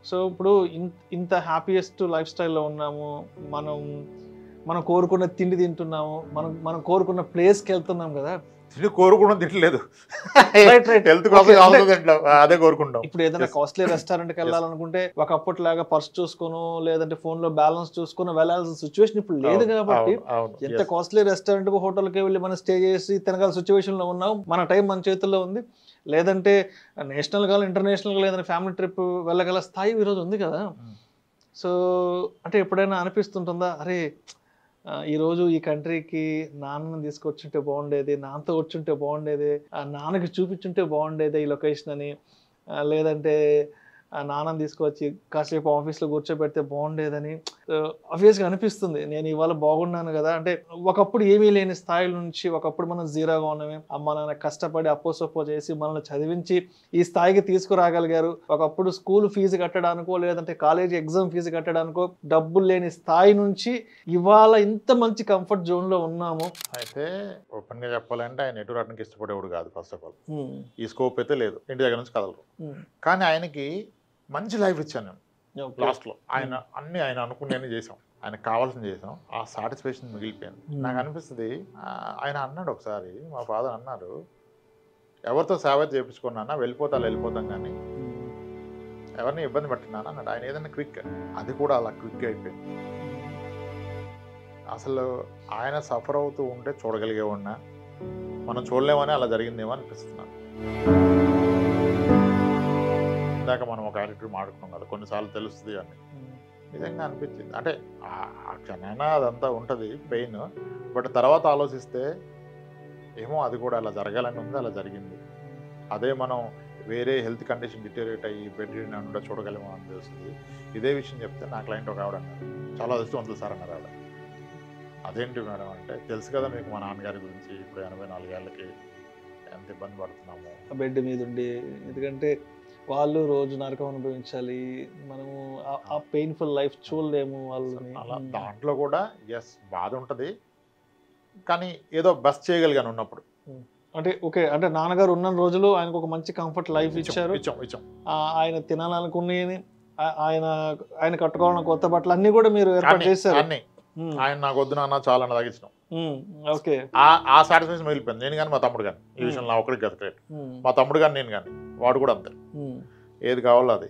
సో ఇప్పుడు ఇంత హ్యాపీయెస్ట్ లైఫ్ స్టైల్లో ఉన్నాము, మనం కోరుకున్న తిండి తింటున్నాము, మనం కోరుకున్న ప్లేస్కి వెళ్తున్నాం కదా. కోరుకోవడం తిట్టలేదు, అదే కోరుకుంటాం. ఇప్పుడు ఏదైనా కాస్ట్లీ రెస్టారెంట్కి వెళ్ళాలనుకుంటే ఒకప్పటిలాగా పర్స్ చూసుకోను లేదంటే ఫోన్ లో బ్యాలెన్స్ చూసుకుని వెళ్ళాల్సిన సిచ్యువేషన్ ఇప్పుడు లేదు. కాబట్టి ఎంత కాస్ట్లీ రెస్టారెంట్ కు హోటల్కి వెళ్ళి మనం స్టే చేసి తినగల సిచ్యువేషన్ లో ఉన్నాం. మన టైం మన చేతుల్లో ఉంది. లేదంటే నేషనల్ గా ఇంటర్నేషనల్ గా లేదంటే ఫ్యామిలీ ట్రిప్ వెళ్ళగల స్థాయి ఈరోజు ఉంది కదా. సో అంటే ఎప్పుడైనా అనిపిస్తుంటుందా, అరే ఈరోజు ఈ కంట్రీకి నాన్నని తీసుకొచ్చుంటే బాగుండేది, నాన్నతో వచ్చుంటే బాగుండేది, నాన్నకి చూపించుంటే బాగుండేది ఈ లొకేషన్ అని, లేదంటే నాన్నని తీసుకొచ్చి కాసేపు ఆఫీస్లో కూర్చోబెడితే బాగుండేదని ఆబ్వియస్గా అనిపిస్తుంది. నేను ఇవాళ బాగున్నాను కదా. అంటే ఒకప్పుడు ఏమీ లేని స్థాయి నుంచి ఒకప్పుడు మనం జీరోగా ఉన్నామే, అమ్మ నాన్న కష్టపడి అప్పో సొప్పో చేసి మనల్ని చదివించి ఈ స్థాయికి తీసుకురాగలిగారు. ఒకప్పుడు స్కూల్ ఫీజు కట్టడానికో లేదంటే కాలేజీ ఎగ్జామ్ ఫీజు కట్టడానికో డబ్బులు లేని స్థాయి నుంచి ఇవాళ ఇంత మంచి కంఫర్ట్ జోన్లో ఉన్నాము. అయితే ఓపెన్గా చెప్పాలంటే ఆయన ఎటు రావడానికి ఇష్టపడేవాడు కాదు. ఫస్ట్ ఆఫ్ ఆల్ ఈ స్కోప్ అయితే లేదు, ఇంటి దగ్గర నుంచి కదలరు. కానీ ఆయనకి మంచి లైఫ్ ఇచ్చాను నేను లాస్ట్లో. ఆయన అనుకునే చేసాం, ఆయనకు కావాల్సింది చేసాం, ఆ సాటిస్ఫాక్షన్ మిగిలిపోయింది. నాకు అనిపిస్తుంది, ఆయన అన్నాడు ఒకసారి, మా ఫాదర్ అన్నారు, ఎవరితో సేవ చేయించుకున్నా వెళ్ళిపోతాం కానీ ఎవరిని ఇబ్బంది పెట్టినాను అన్నాడు. ఆయన ఏదైనా క్విక్, అది కూడా అలా క్విక్ అయిపోయింది. అసలు ఆయన సఫర్ అవుతూ ఉంటే చూడగలిగే ఉన్నా మనం చూడలేమని అలా జరిగిందేమో అనిపిస్తున్నాను. ఇందాక మనం ఒక యాటిట్యూడ్ మాడుకున్నాం కదా, కొన్నిసార్లు తెలుస్తుంది అని నిజంగా అనిపించింది. అంటే ఆ క్షణైనా అదంతా ఉంటుంది పెయిన్, బట్ తర్వాత ఆలోచిస్తే ఏమో అది కూడా అలా జరగాలని ఉంది, అలా జరిగింది. అదే మనం వేరే హెల్త్ కండిషన్ డిటేరియేట్ అయ్యి బెడ్ రిడన్ చూడగలమో అని తెలుస్తుంది. ఇదే విషయం చెప్తే నా క్లయింట్ ఒక ఆవిడ అన్నారు, చాలా అదృష్టవంతులు సార్ అన్నారు ఆవిడ. అదేంటి మేడం అంటే, తెలుసు కదా మీకు మా నాన్నగారి గురించి, ఇప్పుడు 84 ఏళ్ళకి ఎంత ఇబ్బంది పడుతున్నాము బెడ్ మీద ఉండి. ఎందుకంటే వాళ్ళు రోజు నరకం అనుభవించాలి, మనము ఆ పెయిన్ఫుల్ లైఫ్ చూడలేము వాళ్ళని. అలా దాంట్లో కూడా ఎస్ బాధ ఉంటుంది, కానీ ఏదో బస్ చేయగలిగాను ఉన్నప్పుడు. అంటే ఓకే, అంటే నాన్నగారు ఉన్న రోజులు ఆయనకు ఒక మంచి కంఫర్ట్ లైఫ్ ఇచ్చారు. ఆయన తినాలనుకునేది, ఆయన కట్టుకోవాలన్న కొత్త బట్టలు అన్ని కూడా మీరు ఏర్పాటు చేశారు. ఆయన నాకు వద్దు నాన్న చాలా తగ్గించడం. ఓకే, ఆ సాటిస్ఫాక్షన్ మిగిలిపోయింది. నేను కానీ మా తమ్ముడు కానీ ఈ విషయంలో నా ఒకరికి కదా గ్రేట్. మా తమ్ముడు కానీ నేను కానీ వాడు కూడా అంతే, ఏది కావాలో అది,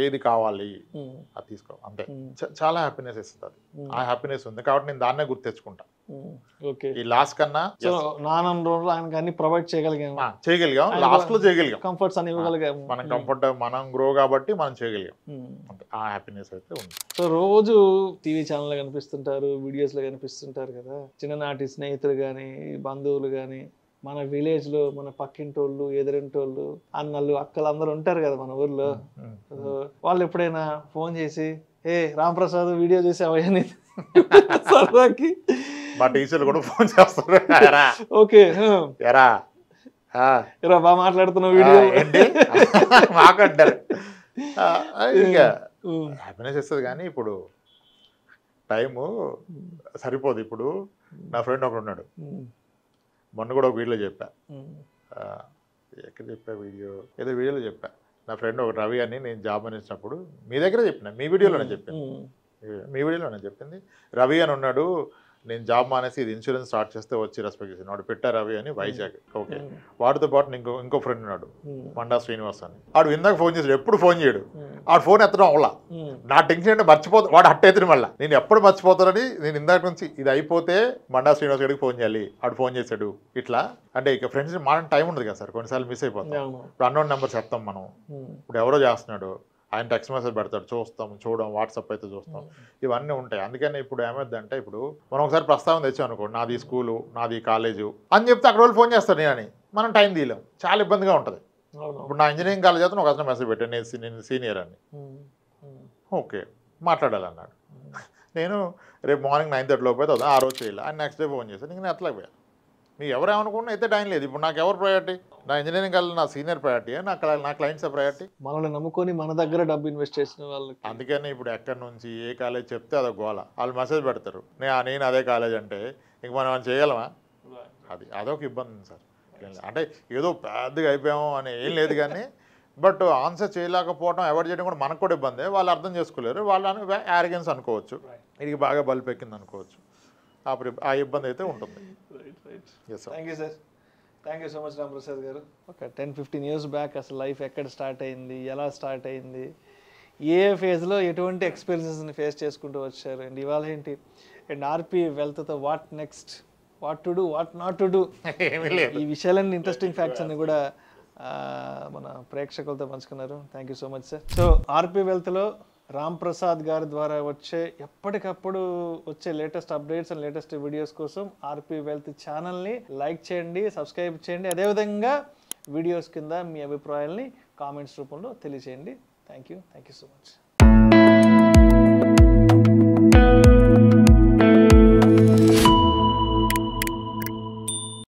ఏది కావాలి అది తీసుకో అంతే. చాలా హ్యాపీనెస్ ఇస్తుంది అది. ఆ హ్యాపీనెస్ ఉంది కాబట్టి నేను దాన్నే గుర్తు తెచ్చుకుంటా. ఈ లాస్ట్ కన్నా ఆయనకి అన్ని ప్రొవైడ్ చేయగలిగాం, లాస్ట్ లో చేయగలిగాం, కంఫర్ట్స్ అని ఇవ్వగలిగాం. మనం కంఫర్ట్, మనం గ్రో కాబట్టి మనం చేయగలిగాం. ఆ హ్యాపీనెస్ అయితే ఉంది. సో రోజు టీవీ ఛానల్ కనిపిస్తుంటారు, వీడియోస్ లో కనిపిస్తుంటారు కదా, చిన్ననాటి స్నేహితులు కానీ బంధువులు కానీ, మన విలేజ్ లో మన పక్కింటోళ్ళు ఎదురింటోళ్ళు అన్నలు అక్కలు అందరూ ఉంటారు కదా మన ఊర్లో. వాళ్ళు ఎప్పుడైనా ఫోన్ చేసి ఏ రాంప్రసాద్ వీడియో చూసావని సరదాకి మా టీచర్లు కూడా ఫోన్ చేస్తారు, ఓకే ఎరా బాగా మాట్లాడుతున్నావు వీడియో ఏంటి మాకంటారు. ఇంకా హ్యాపీనెస్ ఇస్తుంది కానీ ఇప్పుడు టైము సరిపోదు. ఇప్పుడు నా ఫ్రెండ్ ఒకడు ఉన్నాడు, మొన్న కూడా ఒక వీడియోలో చెప్పా, ఎక్కడ చెప్పా వీడియో, ఏదో వీడియోలో చెప్పా, నా ఫ్రెండ్ ఒక రవి అని నేను జాబ్ అనేసినప్పుడు మీ దగ్గర చెప్పిన, మీ వీడియోలోనే చెప్పాను, మీ వీడియోలోనే చెప్పింది. రవి అని ఉన్నాడు, నేను జాబ్ మానేసి ఇది ఇన్సూరెన్స్ స్టార్ట్ చేస్తే వచ్చి రెస్పెక్ట్ చేసాను, వాడు పెట్టా రవి అని వైజాగ్. ఓకే, వాడితో పాటు ఇంకో ఫ్రెండ్ ఉన్నాడు మండా శ్రీనివాస్ అని, వాడు ఇందాక ఫోన్ చేసాడు, ఎప్పుడు ఫోన్ చేయడు, వాడు ఫోన్ ఎత్తడం అవలా. నా టెన్షన్ అంటే మర్చిపోతా, వాడు అట్ట ఎత్తిన మళ్ళీ నేను ఎప్పుడు మర్చిపోతానని నేను ఇందాక నుంచి ఇది అయిపోతే మండా శ్రీనివాస్ గారికి ఫోన్ చేయాలి, వాడు ఫోన్ చేశాడు ఇట్లా. అంటే ఇక ఫ్రెండ్స్ మన టైం ఉండదు కదా సార్, కొన్నిసార్లు మిస్ అయిపోతాం. ఇప్పుడు అన్నోన్ నెంబర్ చెప్తాం మనం, ఇప్పుడు ఎవరో చేస్తున్నాడు, ఆయన టెక్స్ట్ మెసేజ్ పెడతాడు, చూడం, వాట్సాప్ అయితే చూస్తాం, ఇవన్నీ ఉంటాయి. అందుకని ఇప్పుడు ఏమైందంటే, ఇప్పుడు మనం ఒకసారి ప్రస్తావన తెచ్చాం అనుకో, నాది స్కూలు, నాది కాలేజు అని చెప్తే అక్కడ వాళ్ళు ఫోన్ చేస్తారు నేనని, మనం టైం తీయలేం, చాలా ఇబ్బందిగా ఉంటుంది. ఇప్పుడు నా ఇంజనీరింగ్ కాలేజ్ అయితే ఒక అతను మెసేజ్ పెట్టాను, నేను సీనియర్ అని, ఓకే మాట్లాడాలన్నాడు, నేను రేపు మార్నింగ్ 9:30 లోపు అయితే ఆ రోజు చేయాలి, ఆయన నెక్స్ట్ డే ఫోన్ చేశాను, నేను ఎట్లా పోయాను. మీకు ఎవరు ఏమనుకున్నా అయితే టైం లేదు. ఇప్పుడు నాకు ఎవరు ప్రయారిటీ? నా ఇంజనీరింగ్ కాలేజ్ నా సీనియర్ ప్రయారిటీ, నా క్లయింట్స్ ప్రయారిటీ. మనల్ని నమ్ముకొని మన దగ్గర డబ్బు ఇన్వెస్ట్ చేసిన వాళ్ళకి. అందుకని ఇప్పుడు ఎక్కడి నుంచి ఏ కాలేజ్ చెప్తే అదొక గోల, వాళ్ళు మెసేజ్ పెడతారు, నేను అదే కాలేజ్ అంటే ఇంక మనం ఏమైనా చేయగలమా? అదొక ఇబ్బంది సార్. అంటే ఏదో పెద్దగా అయిపోయాము అని ఏం లేదు కానీ, బట్ ఆన్సర్ చేయలేకపోవడం, అవాయిడ్ చేయడం కూడా మనకు కూడా ఇబ్బంది. వాళ్ళు అర్థం చేసుకోలేరు, వాళ్ళు యారగెన్స్ అనుకోవచ్చు, ఇది బాగా బల్బ్ ఎక్కింది అనుకోవచ్చు, ఆ ఇబ్బంది అయితే ఉంటుంది. Thank you sir, thank you so much Ramprasad గారు. ఒక 10-15 ఇయర్స్ బ్యాక్ అసలు లైఫ్ ఎక్కడ స్టార్ట్ అయింది, ఎలా స్టార్ట్ అయింది, ఏ ఫేజ్లో ఎటువంటి ఎక్స్పీరియన్సెస్ని ఫేస్ చేసుకుంటూ వచ్చారు, అండ్ ఇవాళ ఏంటి, అండ్ ఆర్పీ వెల్త్తో what next, what to do, what not to do, ఈ విషయాలన్నీ ఇంట్రెస్టింగ్ ఫ్యాక్ట్స్ అన్ని కూడా మన ప్రేక్షకులతో పంచుకున్నారు. Thank you so much sir. So RP వెల్త్లో రాంప్రసాద్ గారి ద్వారా ఎప్పటికప్పుడు వచ్చే latest updates and latest videos కోసం ఆర్పీ వెల్త్ ఛానల్ని లైక్ చేయండి, సబ్స్క్రైబ్ చేయండి, అదేవిధంగా వీడియోస్ కింద మీ అభిప్రాయాల్ని కామెంట్స్ రూపంలో తెలియజేయండి. Thank you so much.